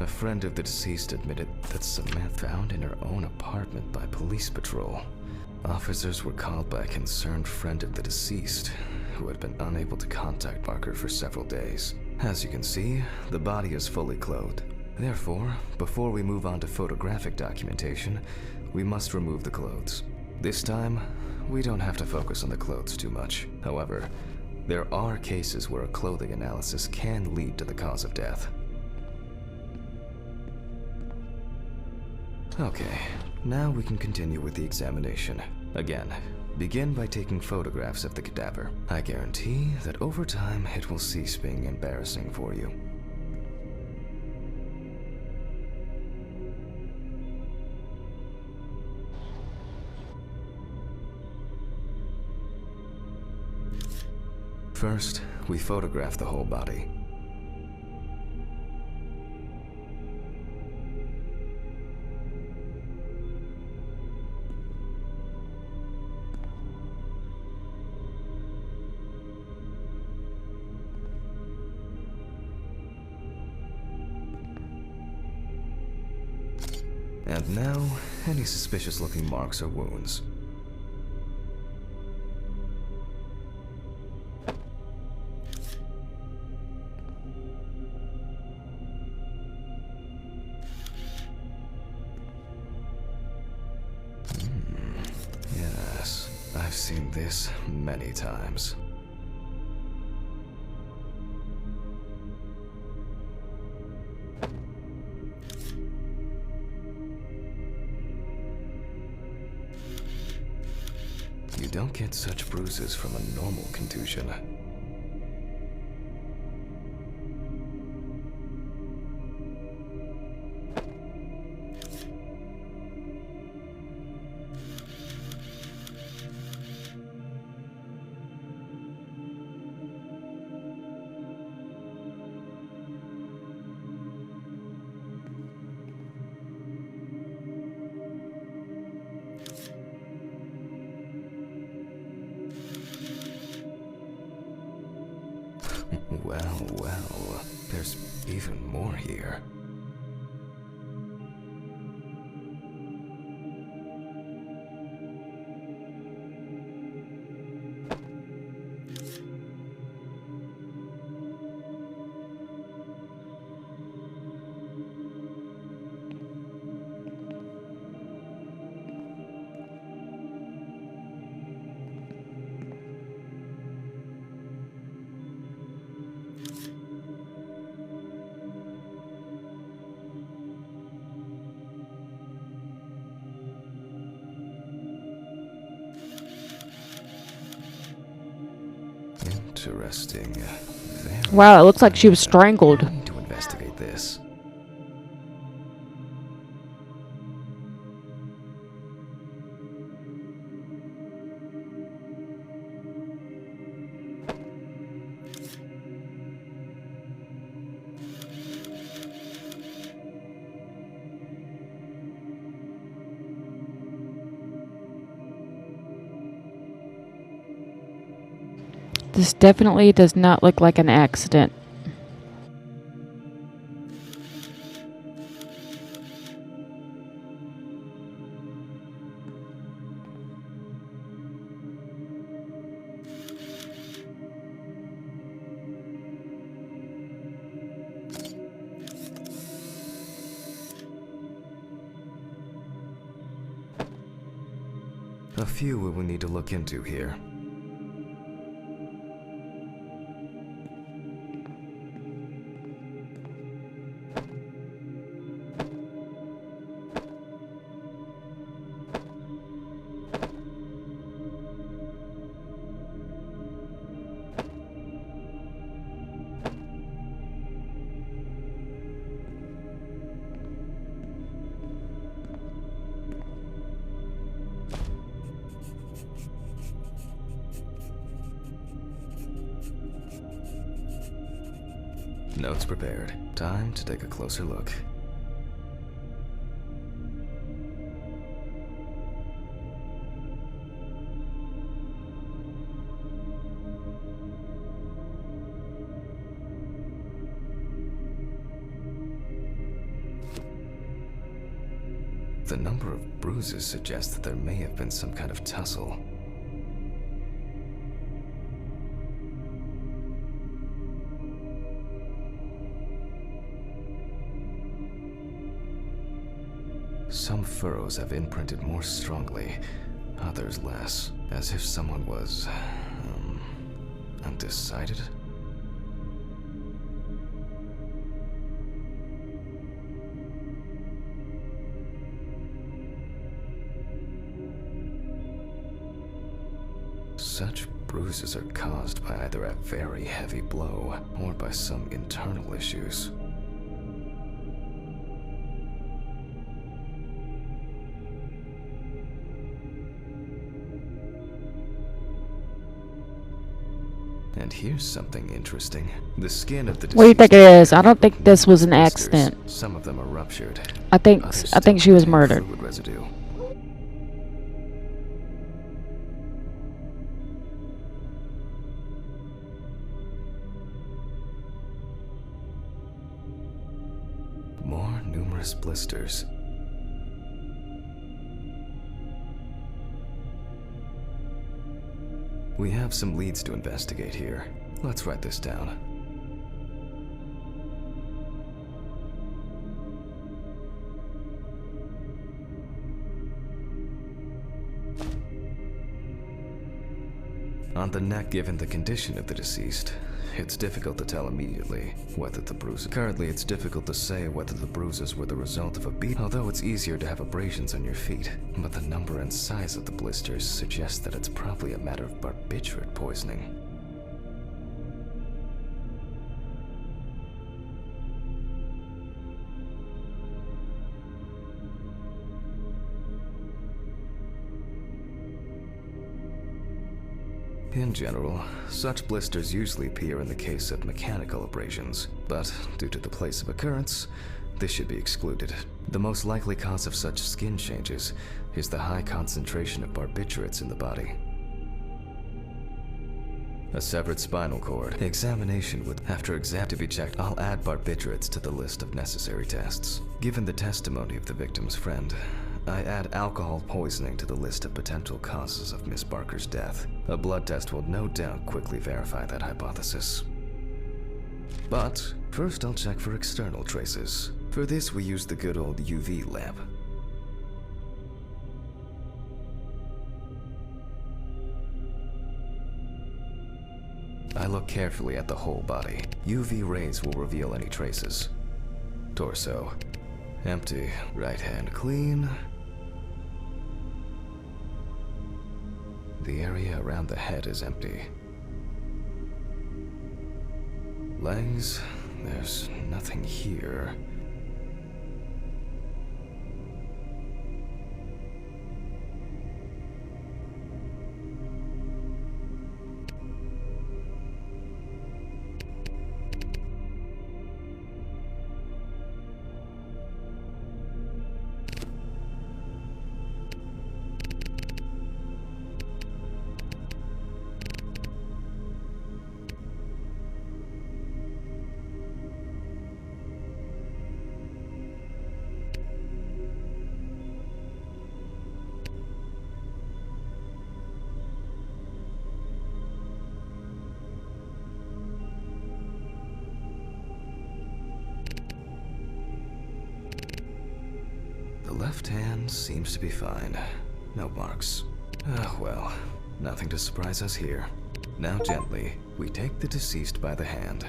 a friend of the deceased admitted that Samantha found in her own apartment by police patrol. Officers were called by a concerned friend of the deceased, who had been unable to contact Barker for several days. As you can see, the body is fully clothed. Therefore, before we move on to photographic documentation, we must remove the clothes. This time, we don't have to focus on the clothes too much. However, there are cases where a clothing analysis can lead to the cause of death. Okay, now we can continue with the examination. Again, begin by taking photographs of the cadaver. I guarantee that over time it will cease being embarrassing for you. First, we photograph the whole body. And now, any suspicious-looking marks or wounds. Yes, I've seen this many times. You don't get such bruises from a normal contusion. Well, there's even more here. Interesting. Wow, it looks like she was strangled. I need to investigate this. This definitely does not look like an accident. A few we will need to look into here. Notes prepared. Time to take a closer look. The number of bruises suggests that there may have been some kind of tussle. Some furrows have imprinted more strongly, others less, as if someone was, undecided. Such bruises are caused by either a very heavy blow or by some internal issues. And here's something interesting. The skin of the deceased What do you think it is? I don't think this was an blisters. accident. Some of them are ruptured. I think she was murdered. Fluid residue. More numerous blisters. We have some leads to investigate here. Let's write this down. On the neck, given the condition of the deceased, it's difficult to tell immediately whether the bruises... Currently, it's difficult to say whether the bruises were the result of a beat, although it's easier to have abrasions on your feet. But the number and size of the blisters suggests that it's probably a matter of barbiturate poisoning. In general, such blisters usually appear in the case of mechanical abrasions, but due to the place of occurrence, this should be excluded. The most likely cause of such skin changes is the high concentration of barbiturates in the body. A severed spinal cord. Examination would, after exam to be checked, I'll add barbiturates to the list of necessary tests. Given the testimony of the victim's friend, I add alcohol poisoning to the list of potential causes of Miss Barker's death. A blood test will no doubt quickly verify that hypothesis. But first I'll check for external traces. For this we use the good old UV lamp. I look carefully at the whole body. UV rays will reveal any traces. Torso. Empty. Right hand clean. The area around the head is empty. Legs, there's nothing here. The left hand seems to be fine. No marks. Ah, well, nothing to surprise us here. Now gently, we take the deceased by the hand.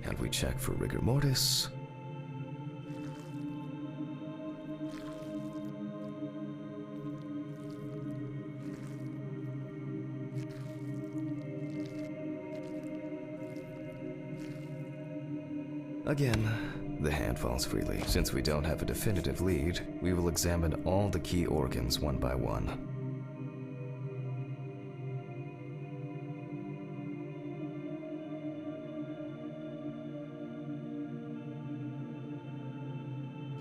And we check for rigor mortis. Again, the hand falls freely. Since we don't have a definitive lead, we will examine all the key organs one by one.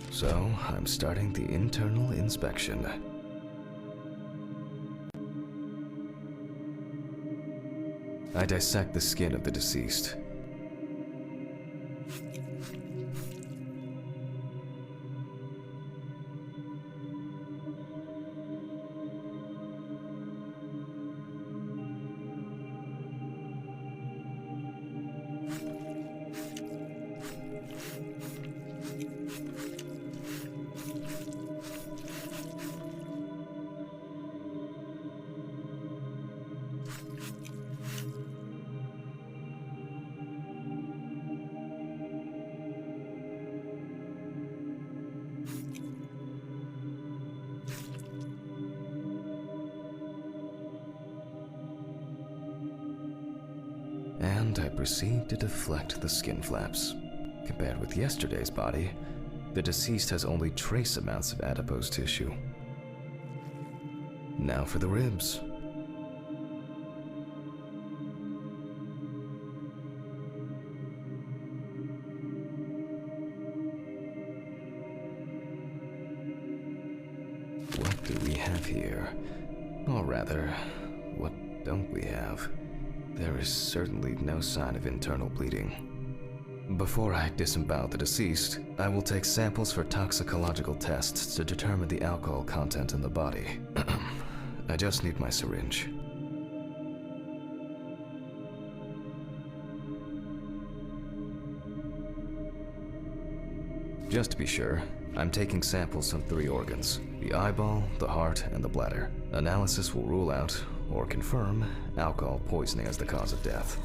So, I'm starting the internal inspection. I dissect the skin of the deceased. And I proceed to deflect the skin flaps. Compared with yesterday's body, the deceased has only trace amounts of adipose tissue. Now for the ribs. What do we have here? Or rather, what don't we have? There is certainly no sign of internal bleeding. Before I disembowel the deceased, I will take samples for toxicological tests to determine the alcohol content in the body. I just need my syringe. Just to be sure, I'm taking samples from 3 organs: the eyeball, the heart, and the bladder. Analysis will rule out, or confirm, alcohol poisoning as the cause of death.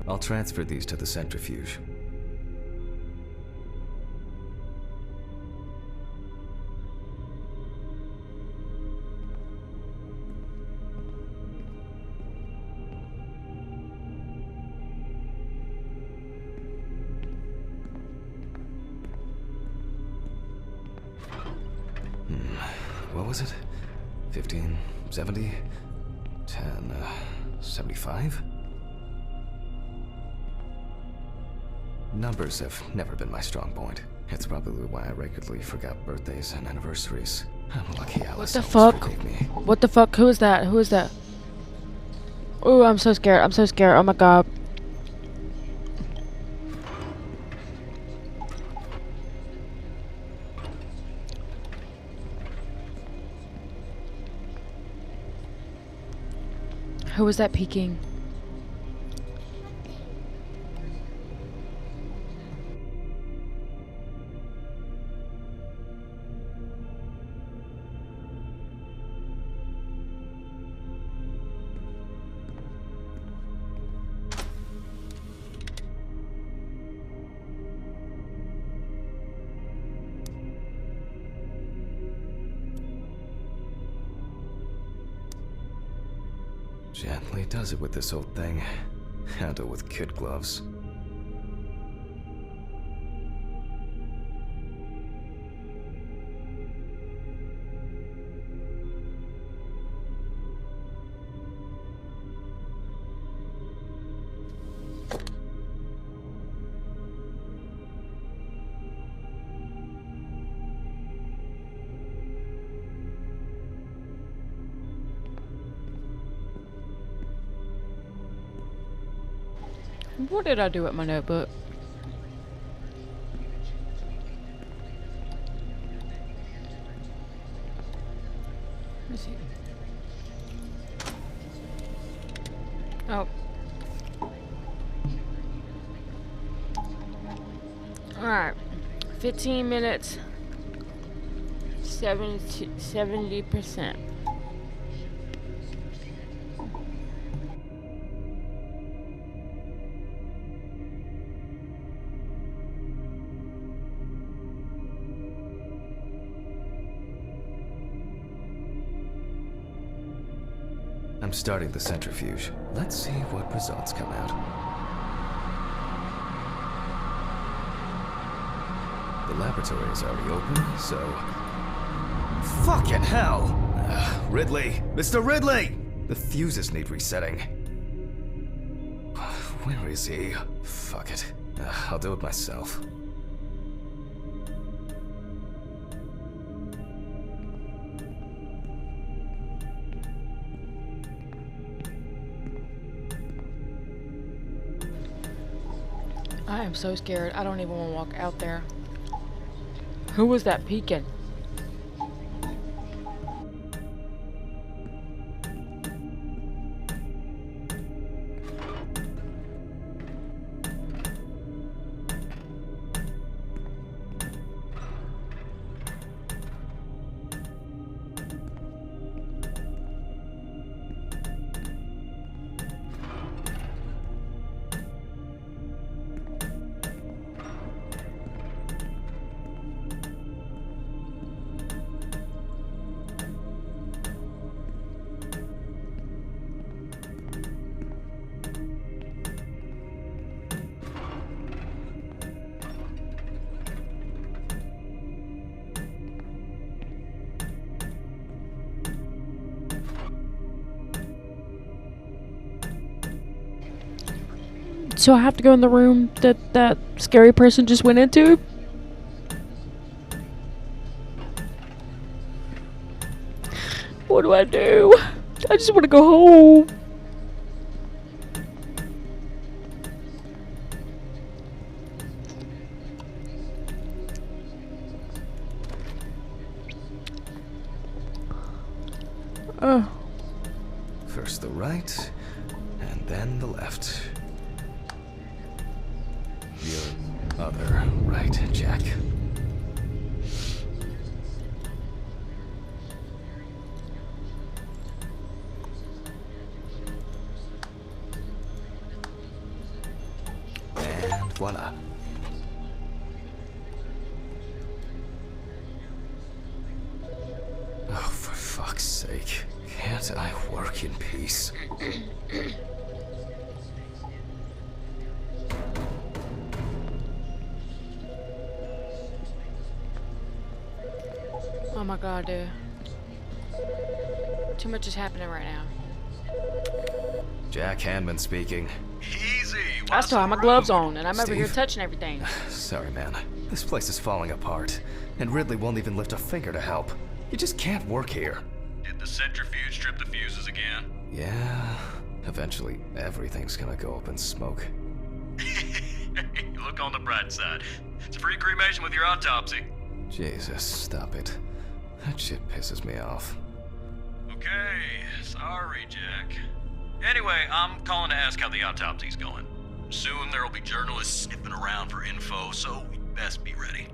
I'll transfer these to the centrifuge. What was it? 15, 70, 10, 75? Numbers have never been my strong point. It's probably why I regularly forgot birthdays and anniversaries. I'm lucky Alice What the always fuck? forgave me. What the fuck? Who is that? Who is that? Oh, I'm so scared. I'm so scared. Oh my god. Who was that peeking? Gently does it with this old thing. Handle with kid gloves. What did I do with my notebook? Let's see. Oh. Alright. 15 minutes. 70%. I'm starting the centrifuge. Let's see what results come out. The laboratory is already open, so... Fucking hell! Ridley! Mr. Ridley! The fuses need resetting. Where is he? Fuck it. I'll do it myself. I am so scared. I don't even want to walk out there. Who was that peeking? So I have to go in the room that scary person just went into? What do I do? I just want to go home. First the right, and then the left. Your other right, Jack. And voila. Oh, for fuck's sake. Can't I work in peace? Oh my god, dude. Too much is happening right now. Jack Hanman speaking. Easy. I still have my gloves on, and I'm over here Steve. touching everything. Sorry, man. This place is falling apart, and Ridley won't even lift a finger to help. You just can't work here. Did the centrifuge trip the fuses again? Yeah, eventually everything's gonna go up in smoke. Look on the bright side. It's a free cremation with your autopsy. Jesus, stop it. That shit pisses me off. Okay, sorry, Jack. Anyway, I'm calling to ask how the autopsy's going. Soon there'll be journalists sniffing around for info, so we'd best be ready.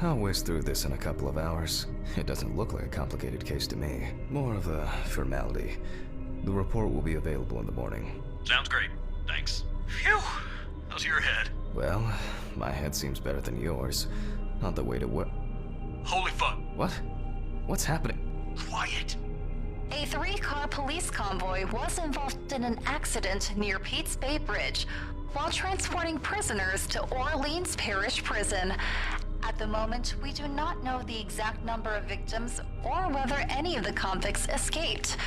I'll whiz through this in a couple of hours. It doesn't look like a complicated case to me. More of a formality. The report will be available in the morning. Sounds great. Thanks. Phew. How's your head? Well, my head seems better than yours. On the way to work. Holy fuck. What? What's happening? Quiet. A 3-car police convoy was involved in an accident near Pete's Bay Bridge while transporting prisoners to Orleans Parish Prison. At the moment, we do not know the exact number of victims or whether any of the convicts escaped.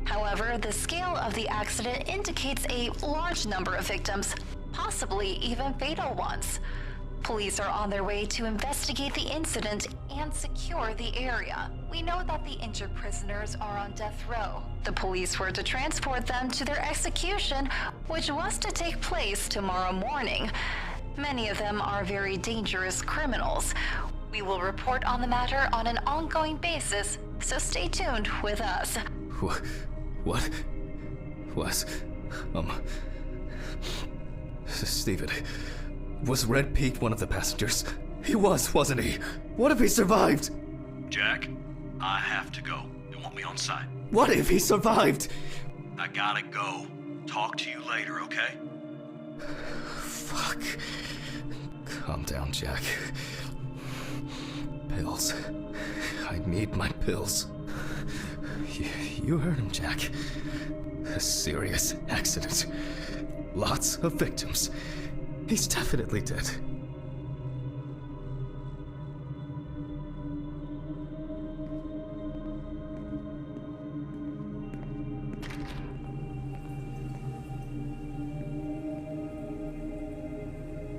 However, the scale of the accident indicates a large number of victims, possibly even fatal ones. Police are on their way to investigate the incident and secure the area. We know that the injured prisoners are on death row. The police were to transport them to their execution, which was to take place tomorrow morning. Many of them are very dangerous criminals. We will report on the matter on an ongoing basis, so stay tuned with us. What? Was, Steven, was Red Pete one of the passengers? He was, wasn't he? What if he survived? Jack, I have to go. They want me on site. What if he survived? I gotta go. Talk to you later, okay? Fuck. Calm down, Jack. Pills. I need my pills. You heard him, Jack. A serious accident. Lots of victims. He's definitely dead.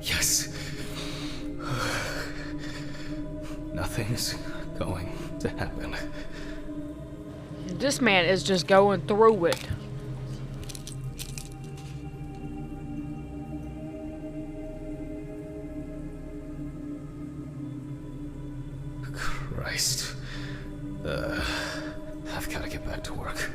Yes. Nothing's going to happen. This man is just going through it. Christ. I've got to get back to work.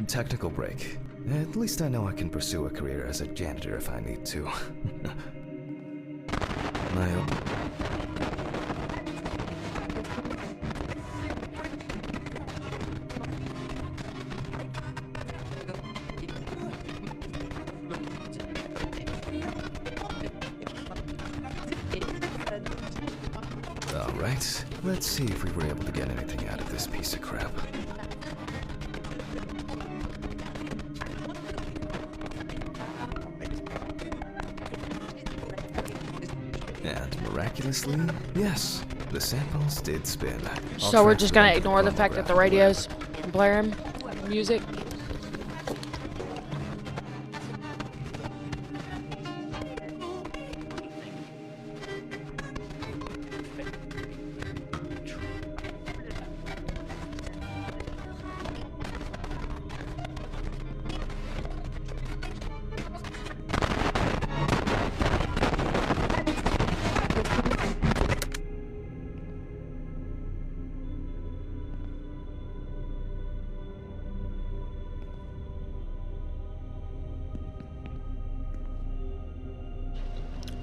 Technical break. At least I know I can pursue a career as a janitor if I need to. Alright, let's see if we were able to get anything out of this piece of crap. And miraculously, yes, the samples did spin. So we're just gonna ignore the fact that the radio's blaring music.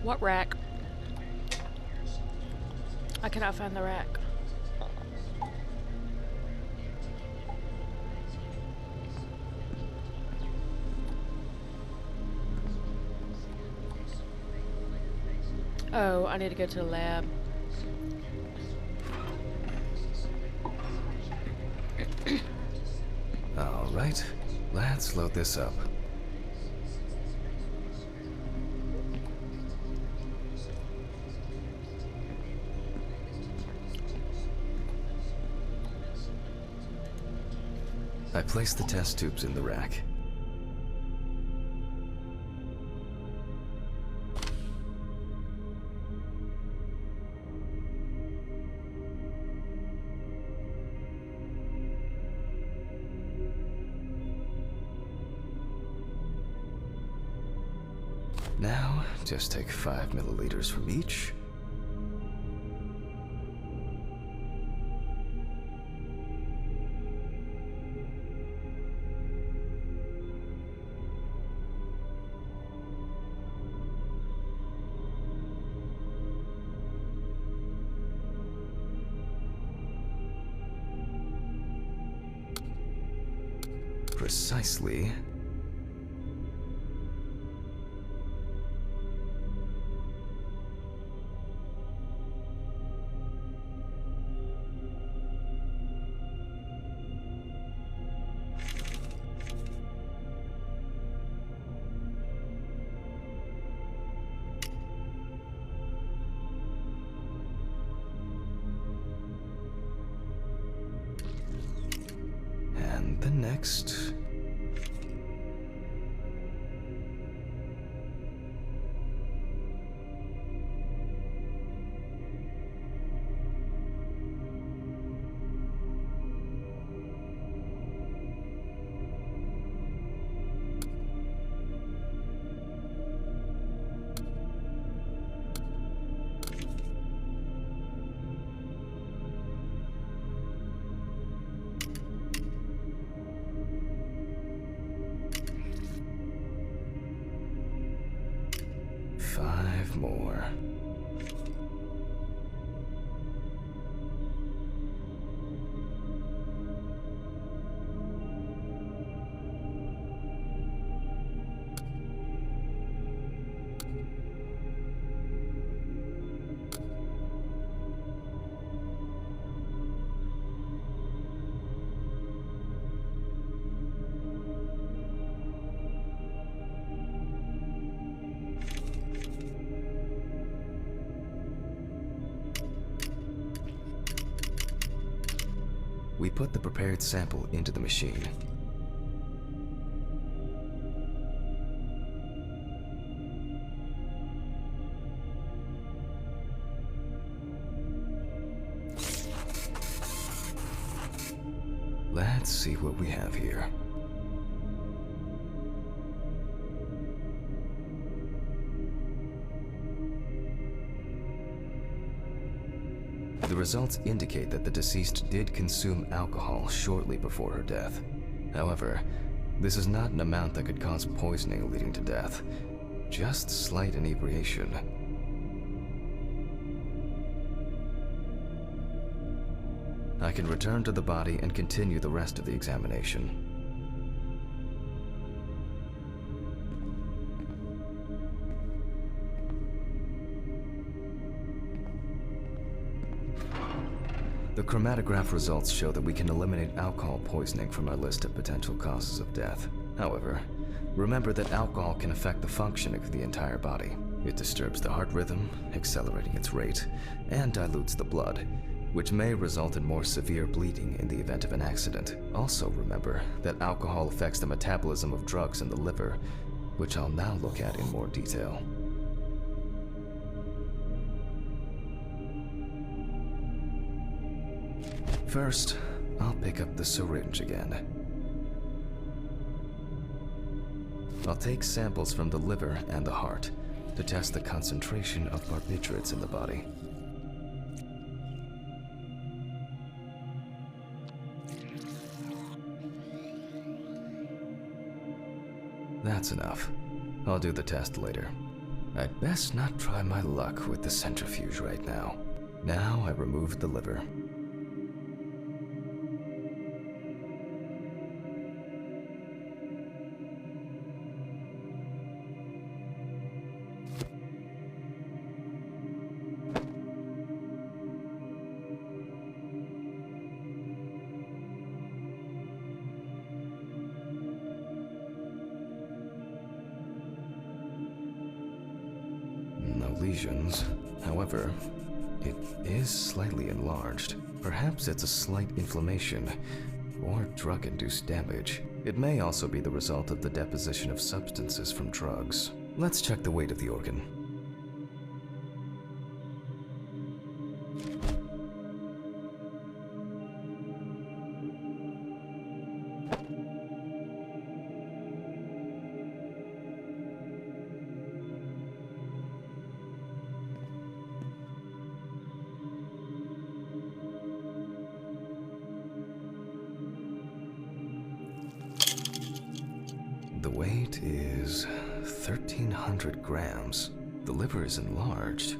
What rack? I cannot find the rack. Oh, I need to go to the lab. All right, let's load this up. I placed the test tubes in the rack. Now, just take 5 milliliters from each. Precisely. next? Five more. We put the prepared sample into the machine. Let's see what we have here. The results indicate that the deceased did consume alcohol shortly before her death. However, this is not an amount that could cause poisoning leading to death, just slight inebriation. I can return to the body and continue the rest of the examination. The chromatograph results show that we can eliminate alcohol poisoning from our list of potential causes of death. However, remember that alcohol can affect the functioning of the entire body. It disturbs the heart rhythm, accelerating its rate, and dilutes the blood, which may result in more severe bleeding in the event of an accident. Also remember that alcohol affects the metabolism of drugs in the liver, which I'll now look at in more detail. First, I'll pick up the syringe again. I'll take samples from the liver and the heart to test the concentration of barbiturates in the body. That's enough. I'll do the test later. I'd best not try my luck with the centrifuge right now. Now I remove the liver. Lesions. However, it is slightly enlarged. Perhaps it's a slight inflammation or drug-induced damage. It may also be the result of the deposition of substances from drugs. Let's check the weight of the organ. The weight is 1,300 grams. The liver is enlarged.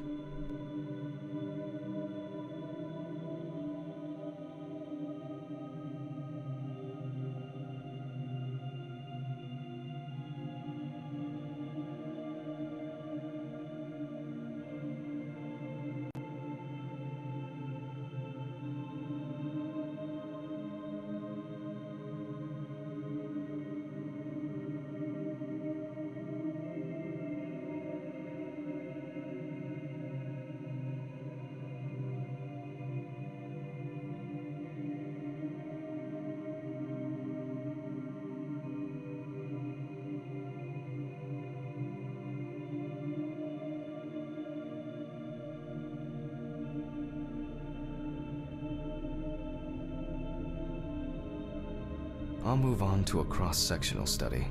I'll move on to a cross-sectional study.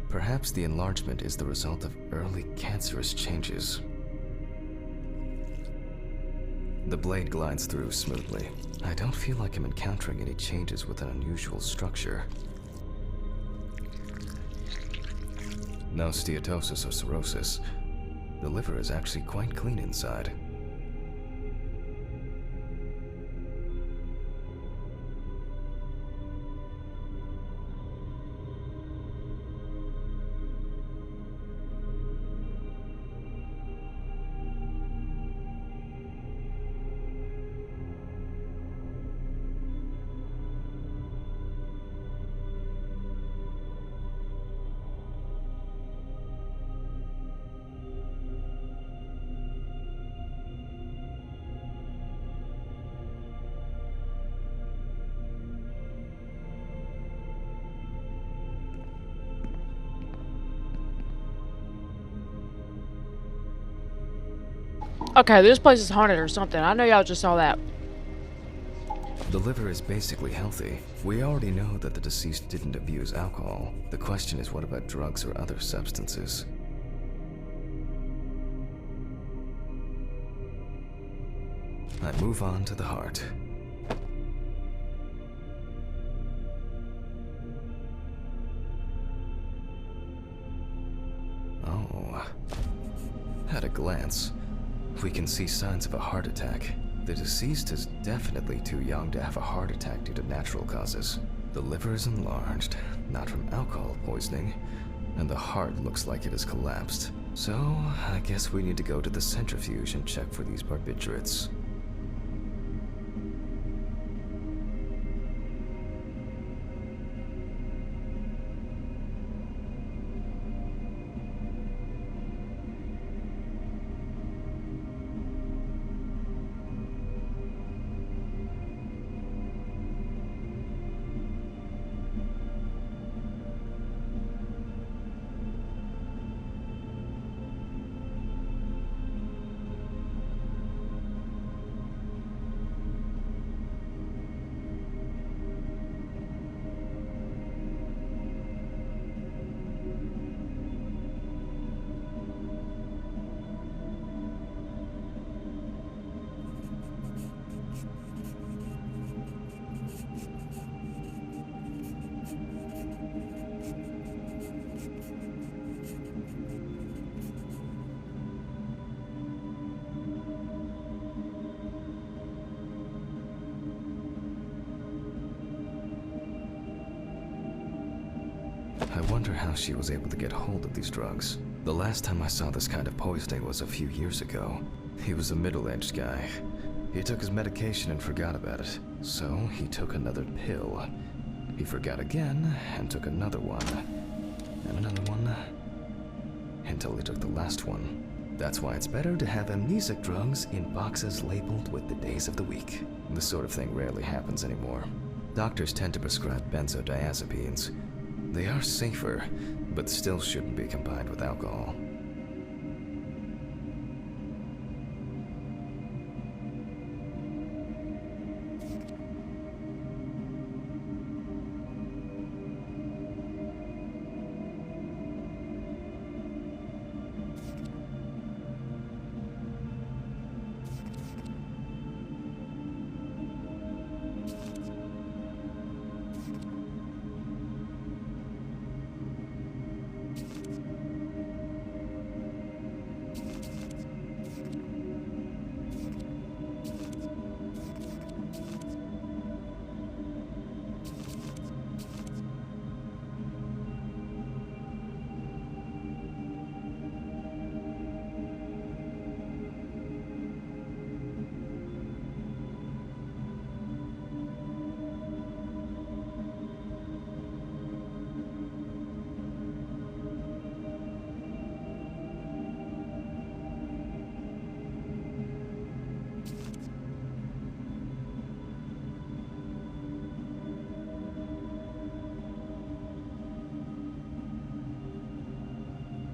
Perhaps the enlargement is the result of early cancerous changes. The blade glides through smoothly. I don't feel like I'm encountering any changes with an unusual structure. No steatosis or cirrhosis. The liver is actually quite clean inside. Okay, this place is haunted or something. I know y'all just saw that. The liver is basically healthy. We already know that the deceased didn't abuse alcohol. The question is, what about drugs or other substances? I move on to the heart. Oh. At a glance, we can see signs of a heart attack. The deceased is definitely too young to have a heart attack due to natural causes. The liver is enlarged, not from alcohol poisoning, and the heart looks like it has collapsed. So, I guess we need to go to the centrifuge and check for these barbiturates. I wonder how she was able to get hold of these drugs. The last time I saw this kind of poisoning was a few years ago. He was a middle-aged guy. He took his medication and forgot about it. So he took another pill. He forgot again and took another one. And another one. Until he took the last one. That's why it's better to have amnesic drugs in boxes labeled with the days of the week. This sort of thing rarely happens anymore. Doctors tend to prescribe benzodiazepines. They are safer, but still shouldn't be combined with alcohol.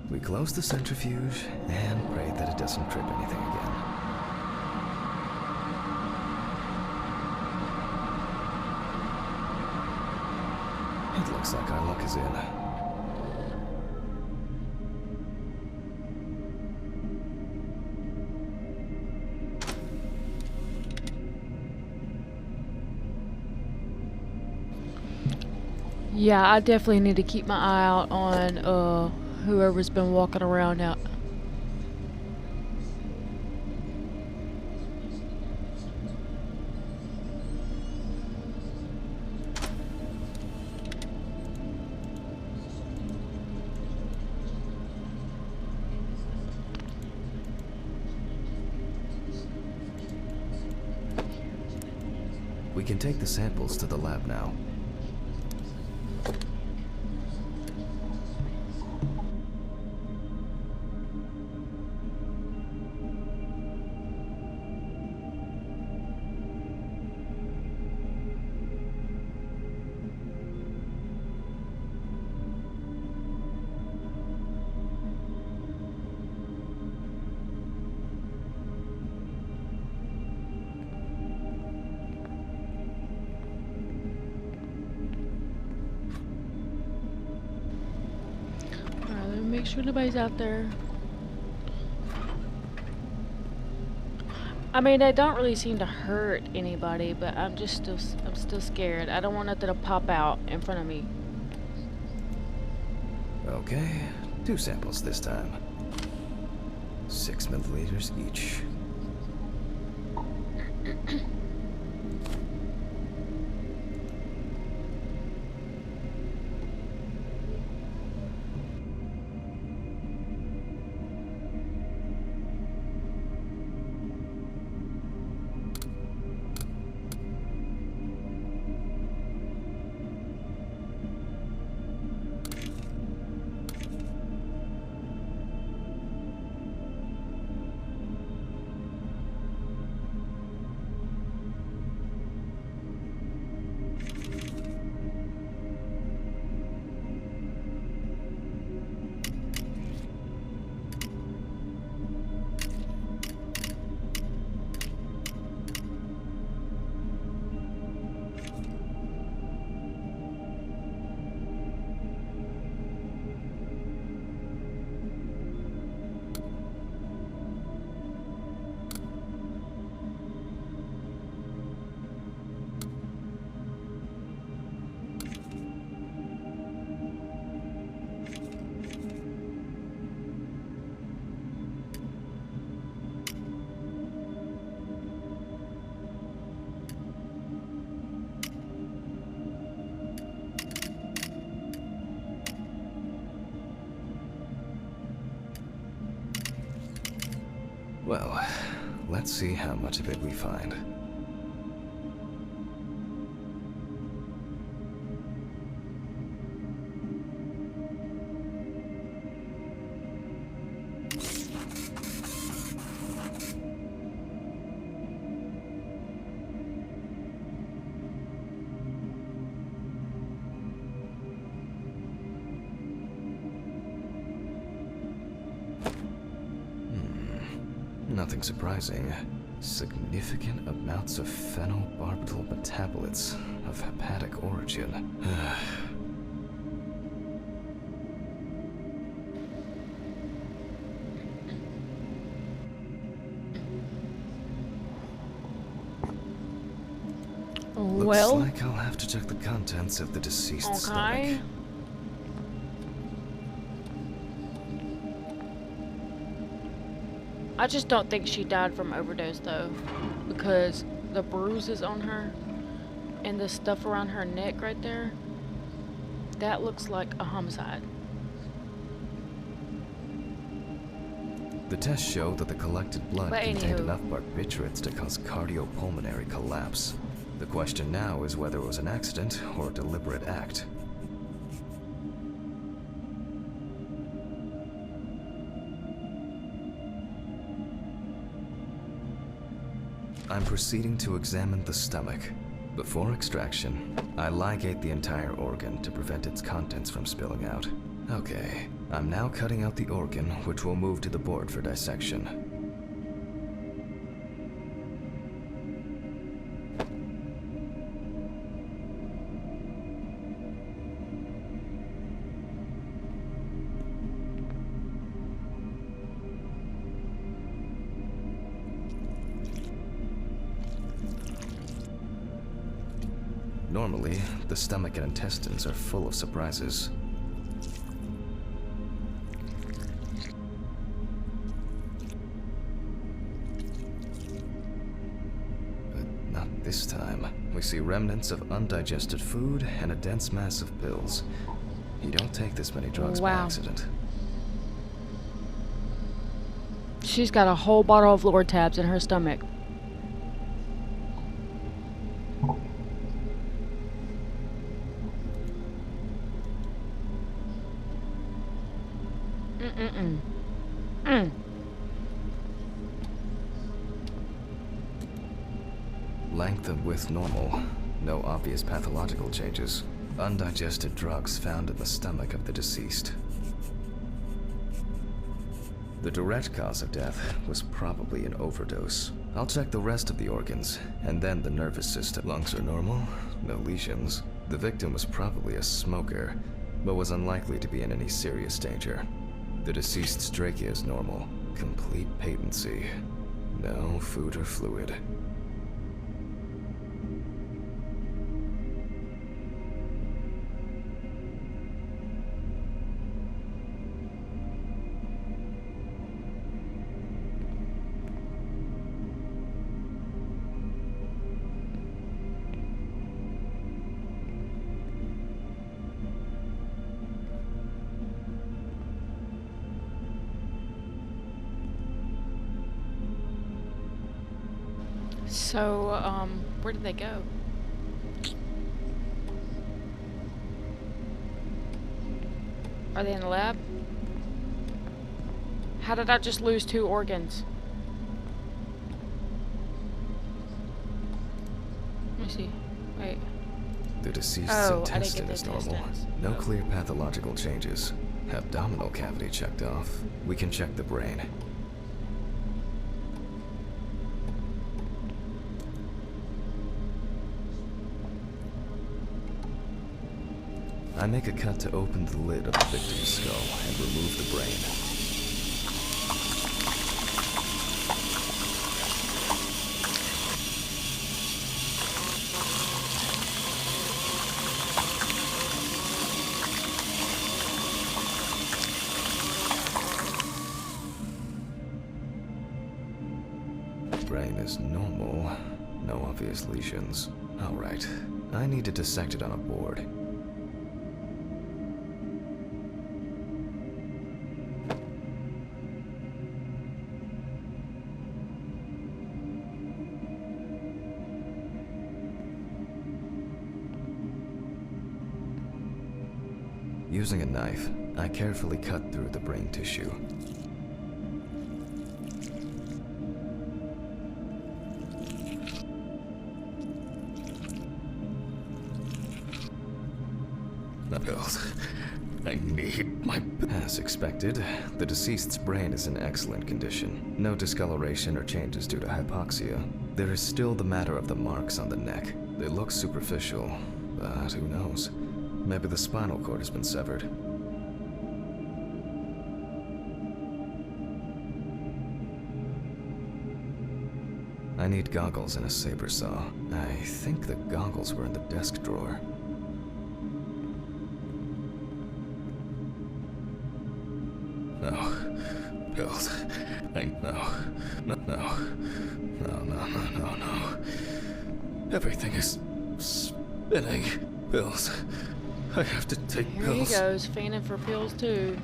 We close the centrifuge and pray that it doesn't trip anything again. Looks like our luck is in. Yeah, I definitely need to keep my eye out on whoever's been walking around out. We can take the samples to the lab now. Alright, let me make sure nobody's out there. I mean, they don't really seem to hurt anybody, but I'm still scared. I don't want nothing to pop out in front of me. Okay, 2 samples this time. 6 milliliters each. Well, let's see how much of it we find. Nothing surprising. Significant amounts of phenobarbital metabolites of hepatic origin. Well, Looks like I'll have to check the contents of the deceased's okay. stomach. I just don't think she died from overdose though, because the bruises on her and the stuff around her neck right there, that looks like a homicide. The tests show that the collected blood But contained anywho. enough barbiturates to cause cardiopulmonary collapse. The question now is whether it was an accident or a deliberate act. I'm proceeding to examine the stomach. Before extraction, I ligate the entire organ to prevent its contents from spilling out. Okay, I'm now cutting out the organ, which will move to the board for dissection. Normally, the stomach and intestines are full of surprises. But not this time. We see remnants of undigested food and a dense mass of pills. You don't take this many drugs by Wow. accident. She's got a whole bottle of Lortabs in her stomach. Mm-mm-mm. Mm. Length and width normal. No obvious pathological changes. Undigested drugs found in the stomach of the deceased. The direct cause of death was probably an overdose. I'll check the rest of the organs, and then the nervous system. Lungs are normal, no lesions. The victim was probably a smoker, but was unlikely to be in any serious danger. The deceased's trachea is normal. Complete patency. No food or fluid. So, where did they go? Are they in the lab? How did I just lose 2 organs? Let me see. Wait. The deceased's Oh, I didn't intestine get is the normal. intestines. No clear pathological changes. Abdominal cavity checked off. We can check the brain. I make a cut to open the lid of the victim's skull and remove the brain. Brain is normal. No obvious lesions. Alright. I need to dissect it on a board. Using a knife, I carefully cut through the brain tissue. I need my... As expected, the deceased's brain is in excellent condition. No discoloration or changes due to hypoxia. There is still the matter of the marks on the neck. They look superficial, but who knows? Maybe the spinal cord has been severed. I need goggles and a saber saw. I think the goggles were in the desk drawer. No. Pills. No. Everything is spinning. Pills. I have to take Here pills. he goes, fiending for pills too.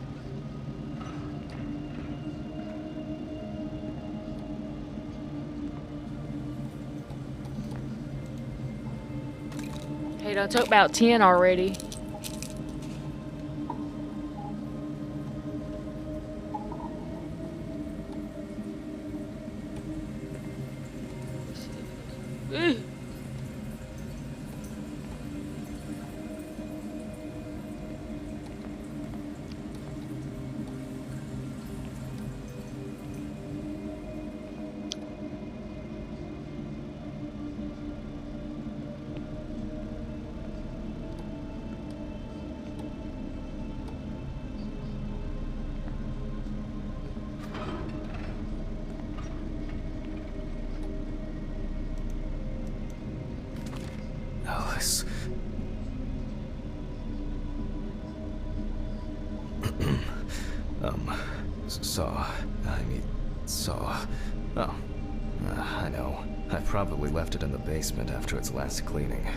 Hey, I took about 10 already. Ugh. Saw. I mean, saw. Oh, I know. I probably left it in the basement after its last cleaning.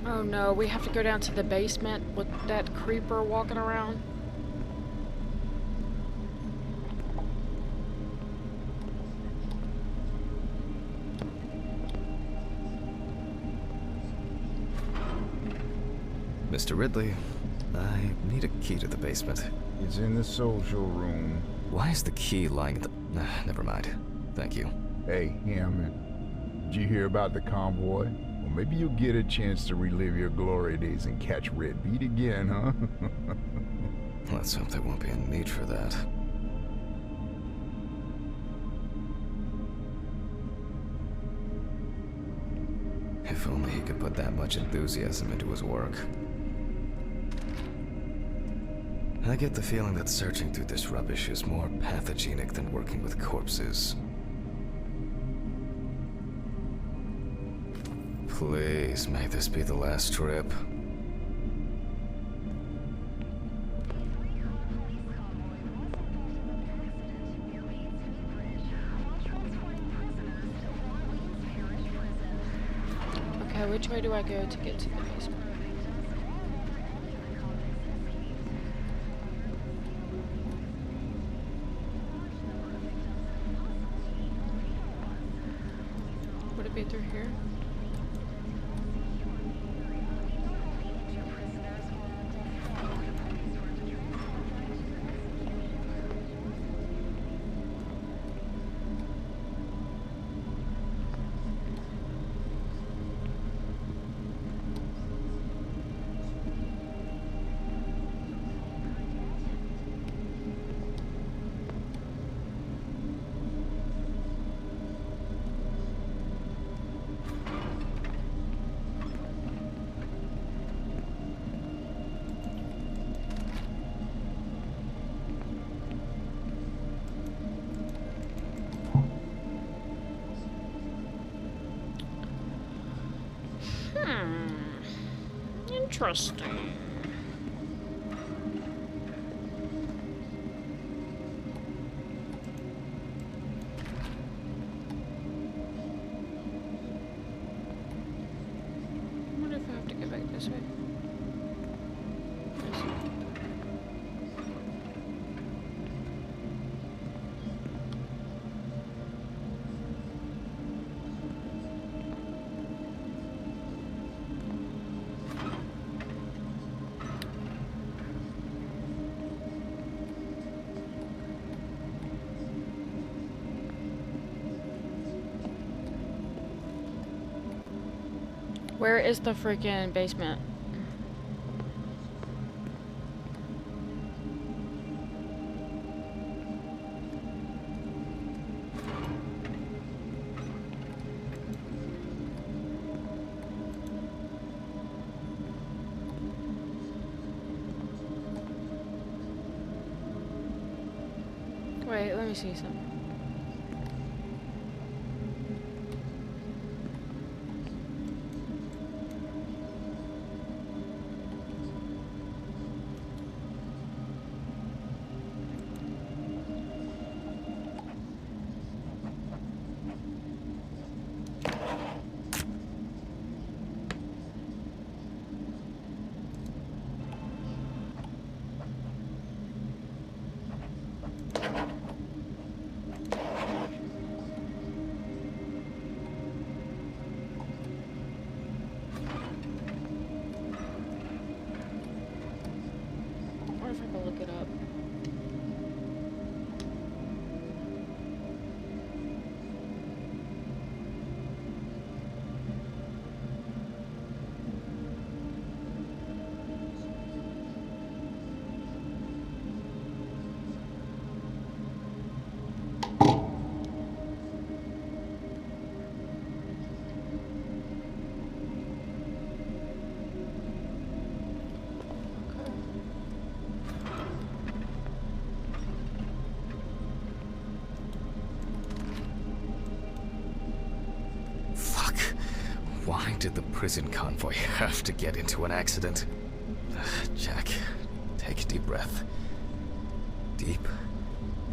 Oh no, we have to go down to the basement with that creeper walking around. Mr. Ridley, I need a key to the basement. It's in the social room. Why is the key lying at the... never mind. Thank you. Hey, Hammond. Did you hear about the convoy? Well, maybe you'll get a chance to relive your glory days and catch Red Beat again, huh? Let's hope there won't be a need for that. If only he could put that much enthusiasm into his work. I get the feeling that searching through this rubbish is more pathogenic than working with corpses. Please, may this be the last trip. Okay, which way do I go to get to the basement? Would it be through here? Interesting. I wonder if I have to go back this way. Let's see. Where is the freaking basement? Wait, let me see something. Or if I can look it up. Fuck. Why did the prison convoy have to get into an accident? Jack, take a deep breath. deep,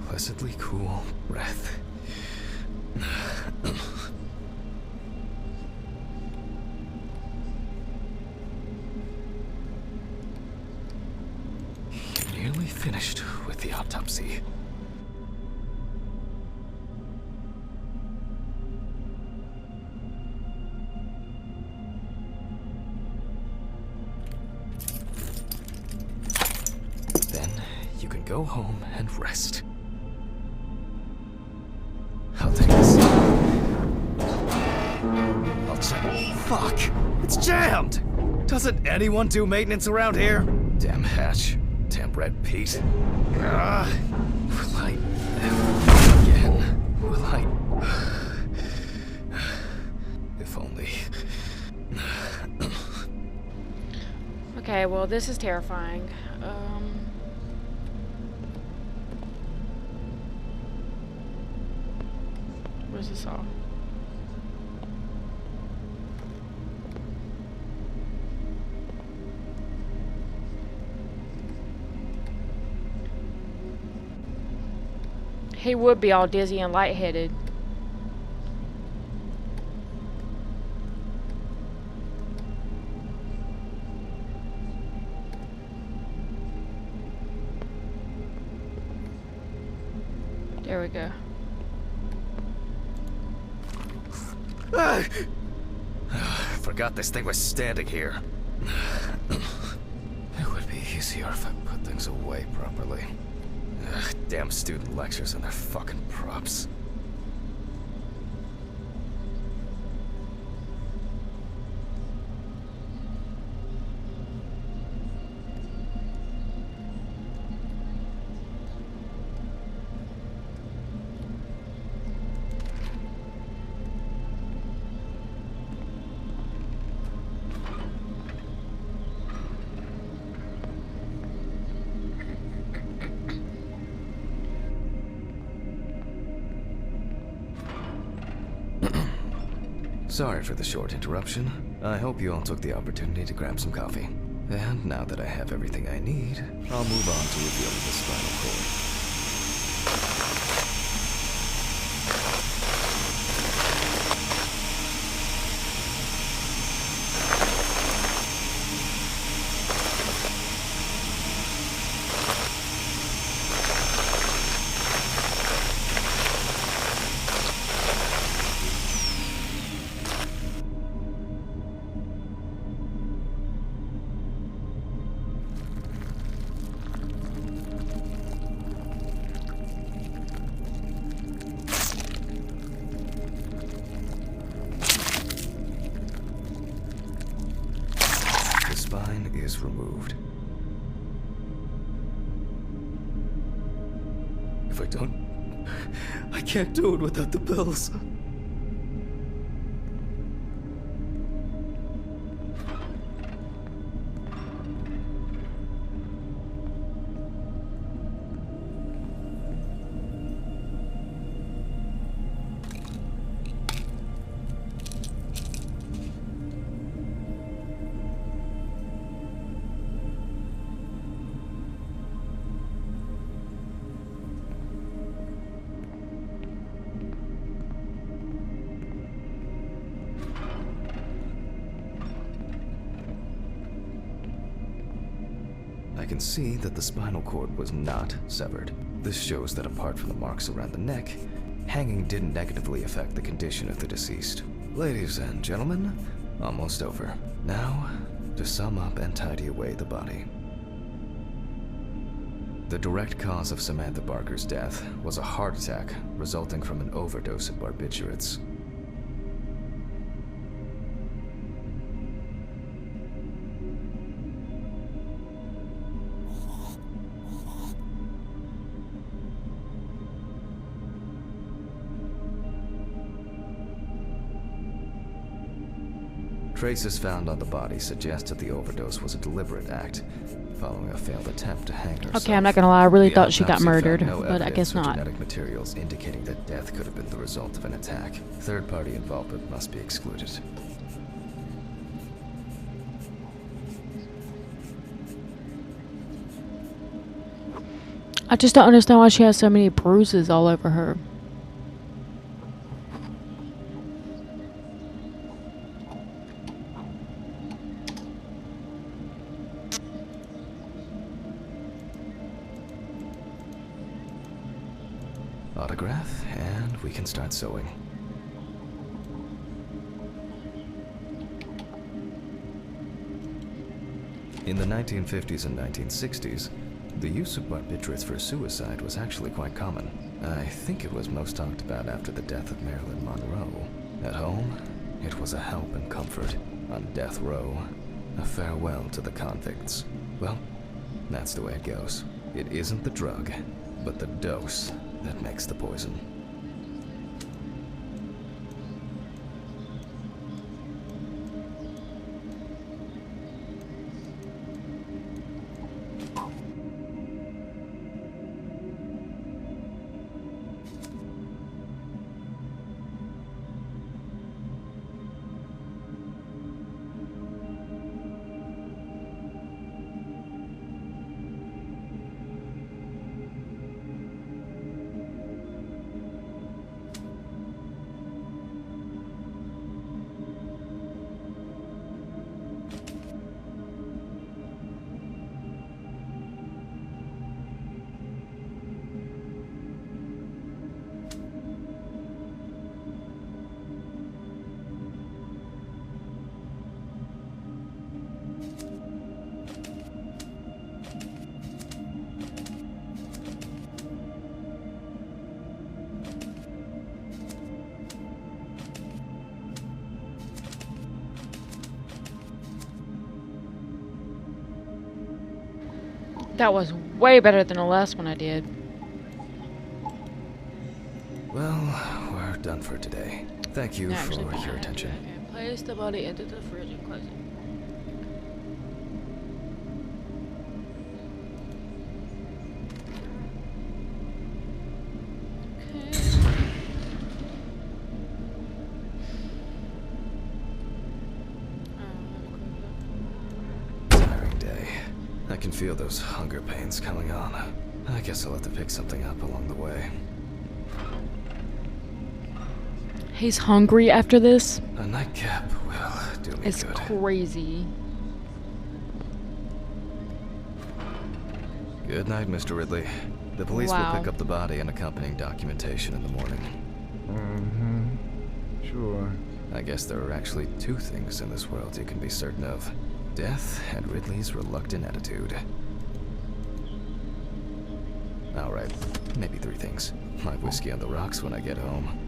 pleasantly cool breath. You're nearly finished with the autopsy. Then you can go home and rest. I'll take this. I'll check. Fuck! It's jammed! Doesn't anyone do maintenance around here? Damn hatch. Damn red Pete. Will I ever again? Will I? If only. Okay, well, this is terrifying. Where's this all? He would be all dizzy and lightheaded. There we go. Forgot this thing was standing here. It would be easier if I put things away properly. Damn student lectures and their fucking props. Sorry for the short interruption. I hope you all took the opportunity to grab some coffee. And now that I have everything I need, I'll move on to revealing the spinal cord. Spine is removed. If I don't, I can't do it without the pills. I can see that the spinal cord was not severed. This shows that apart from the marks around the neck, hanging didn't negatively affect the condition of the deceased. Ladies and gentlemen, almost over. Now, to sum up and tidy away the body. The direct cause of Samantha Barker's death was a heart attack resulting from an overdose of barbiturates. Traces found on the body suggest that the overdose was a deliberate act, following a failed attempt to hang herself. Okay, I'm not gonna lie, I really The thought she got autopsy found murdered, no but I evidence guess or not. Genetic materials indicating that death could have been the result of an attack. Third-party involvement must be excluded. I just don't understand why she has so many bruises all over her. Autograph, and we can start sewing. In the 1950s and 1960s, the use of barbiturates for suicide was actually quite common. I think it was most talked about after the death of Marilyn Monroe. At home, it was a help and comfort. On death row, a farewell to the convicts. Well, that's the way it goes. It isn't the drug, but the dose that makes the poison. That was way better than the last one I did. Well, we're done for today. Thank you for your attention. Okay. Place the body into the fridge and close it. Tiring day. I can feel those hunger pains coming on. I guess I'll have to pick something up along the way. He's hungry after this. A nightcap will do me It's good. crazy. Good night, Mr. Ridley. The police Wow. will pick up the body and accompanying documentation in the morning. Sure. I guess there are actually two things in this world you can be certain of. Death and Ridley's reluctant attitude. Alright, maybe three things. My whiskey on the rocks when I get home.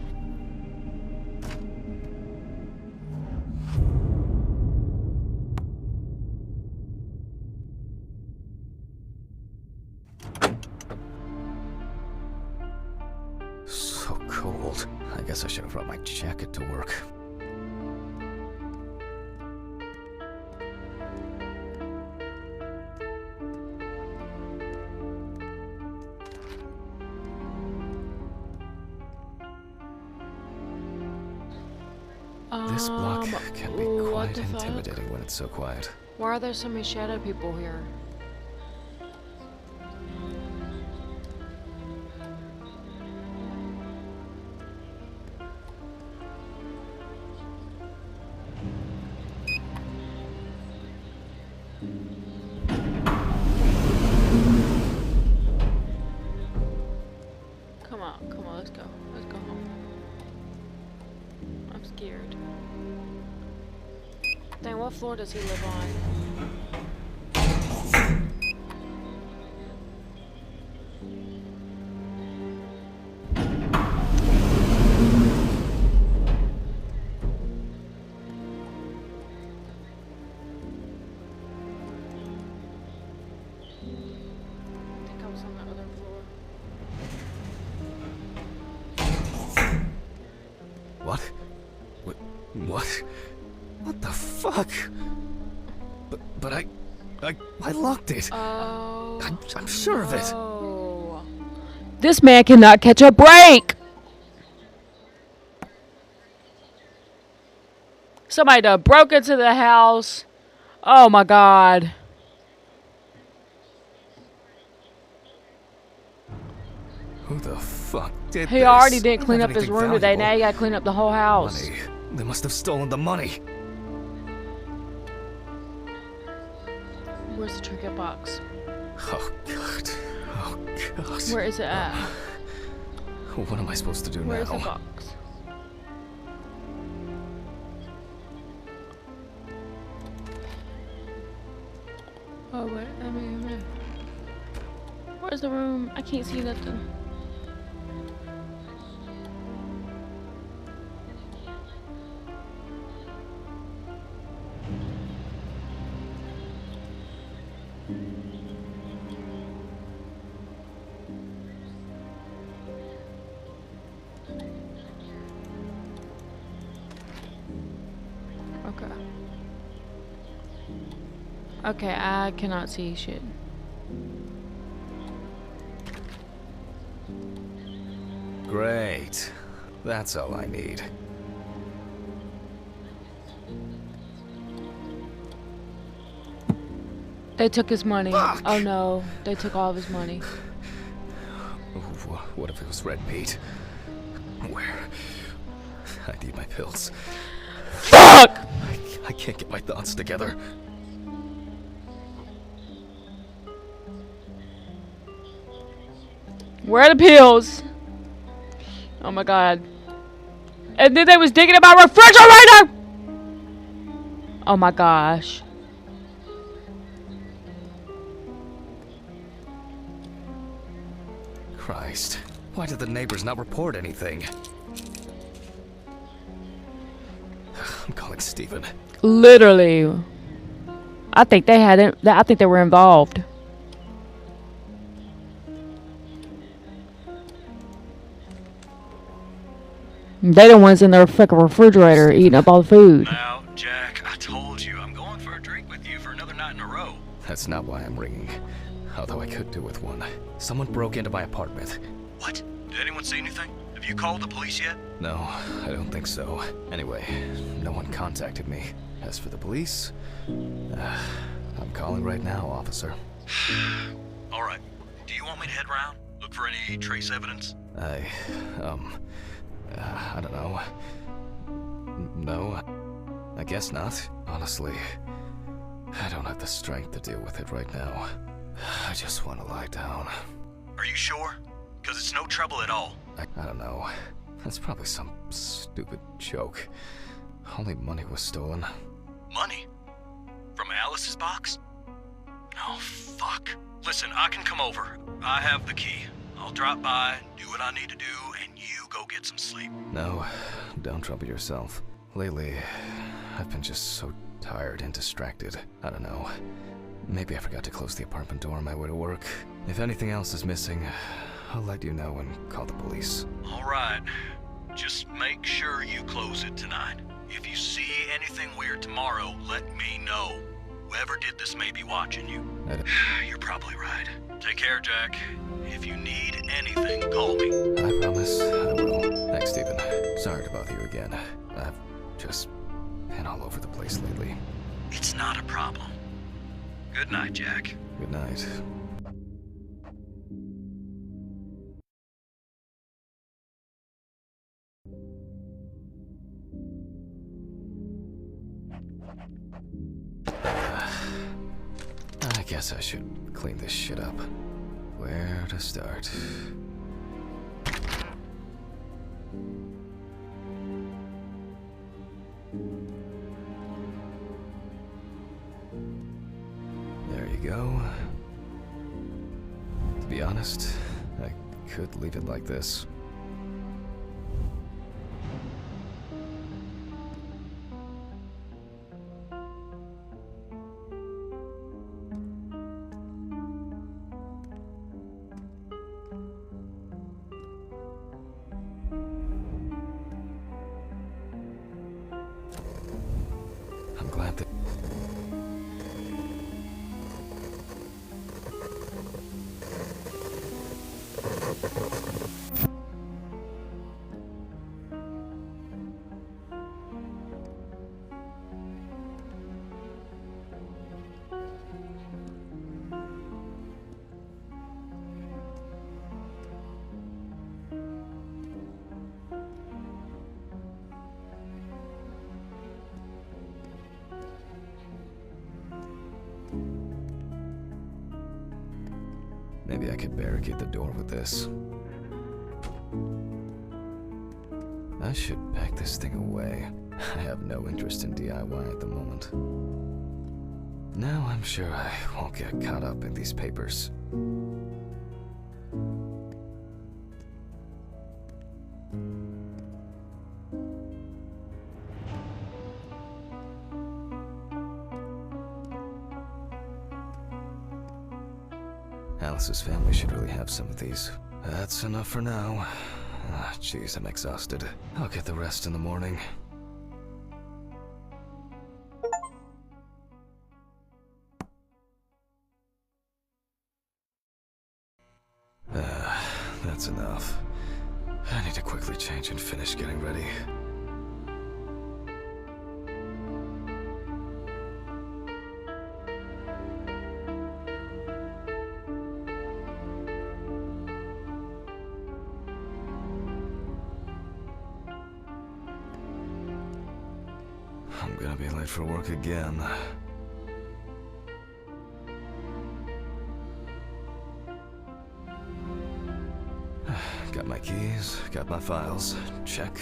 So cold. I guess I should have brought my jacket to work. This block can be what quite the fuck? intimidating when it's so quiet. Why are there so many shadow people here? Come on, let's go home. I'm scared. Dang, what floor does he live on? I think I was on the other floor. What? What? What the fuck? But I locked it. Oh. I'm sure of it. Oh. This man cannot catch a break. Somebody done broke into the house. Oh my god. Who the fuck did He this? already didn't I don't clean have up his anything room today. Now valuable. you gotta clean up the whole house. Money. They must have stolen the money. Where's the trinket box? Oh god. Oh god. Where is it at? What am I supposed to do Where's now? the box? Oh wait, I mean, where's the room? I can't see nothing. Okay. Okay, I cannot see shit. Great. That's all I need. They took his money. Fuck! Oh no, they took all of his money. What if it was Red Pete? Where? I need my pills. Fuck! I can't get my thoughts together. Where are the pills? Oh my god. And then they was digging in my refrigerator! Oh my gosh. Christ. Why did the neighbors not report anything? I'm calling Steven. Literally. I think they had it. I think they were involved. They the ones in their fucking refrigerator eating up all the food. Now, Jack, I told you I'm going for a drink with you for another night in a row. That's not why I'm ringing. Although I could do with one. Someone broke into my apartment. What? Did anyone see anything? Have you called the police yet? No, I don't think so. Anyway, no one contacted me. As for the police, I'm calling right now, officer. All right. Do you want me to head around? Look for any trace evidence? I don't know. No, I guess not. Honestly, I don't have the strength to deal with it right now. I just want to lie down. Are you sure? Because it's no trouble at all. I don't know. That's probably some stupid joke. Only money was stolen. Money? From Alice's box? Oh, fuck. Listen, I can come over. I have the key. I'll drop by, do what I need to do, and you go get some sleep. No, don't trouble yourself. Lately, I've been just so tired and distracted. I don't know. Maybe I forgot to close the apartment door on my way to work. If anything else is missing, I'll let you know and call the police. All right. Just make sure you close it tonight. If you see anything weird tomorrow, let me know. Whoever did this may be watching you. You're probably right. Take care, Jack. If you need anything, call me. I promise I will. Thanks, Steven. Sorry to bother you again. I've just been all over the place lately. It's not a problem. Good night, Jack. Good night. I guess I should clean this shit up. Where to start? There you go. To be honest, I could leave it like this. I'm glad that... Maybe I could barricade the door with this. I should pack this thing away. I have no interest in DIY at the moment. Now I'm sure I won't get caught up in these papers. Alice's family should really have some of these. That's enough for now. Ah, jeez, I'm exhausted. I'll get the rest in the morning. That's enough. I need to quickly change and finish getting ready. I'm gonna be late for work again. Got my keys, got my files. Check.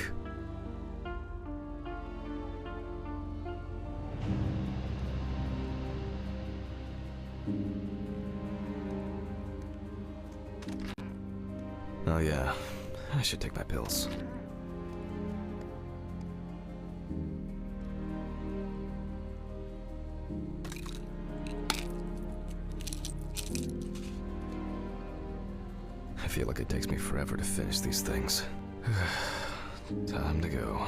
Oh yeah, I should take my pills. I feel like it takes me forever to finish these things. Time to go.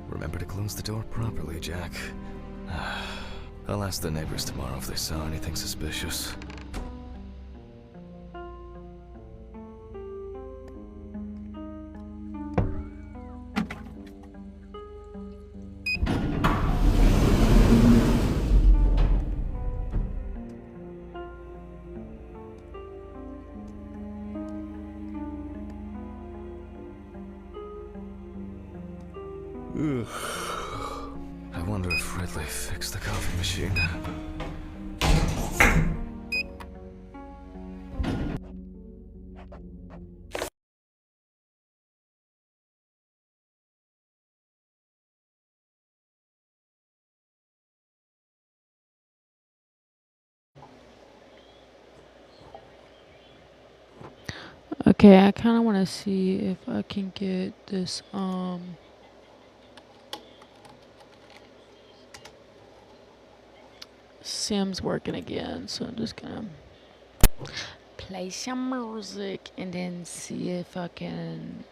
Remember to close the door properly, Jack. I'll ask the neighbors tomorrow if they saw anything suspicious. Ugh. I wonder if Ridley fixed the coffee machine. Okay, I kind of want to see if I can get this, Sims working again, so I'm just gonna play some music and then see if I can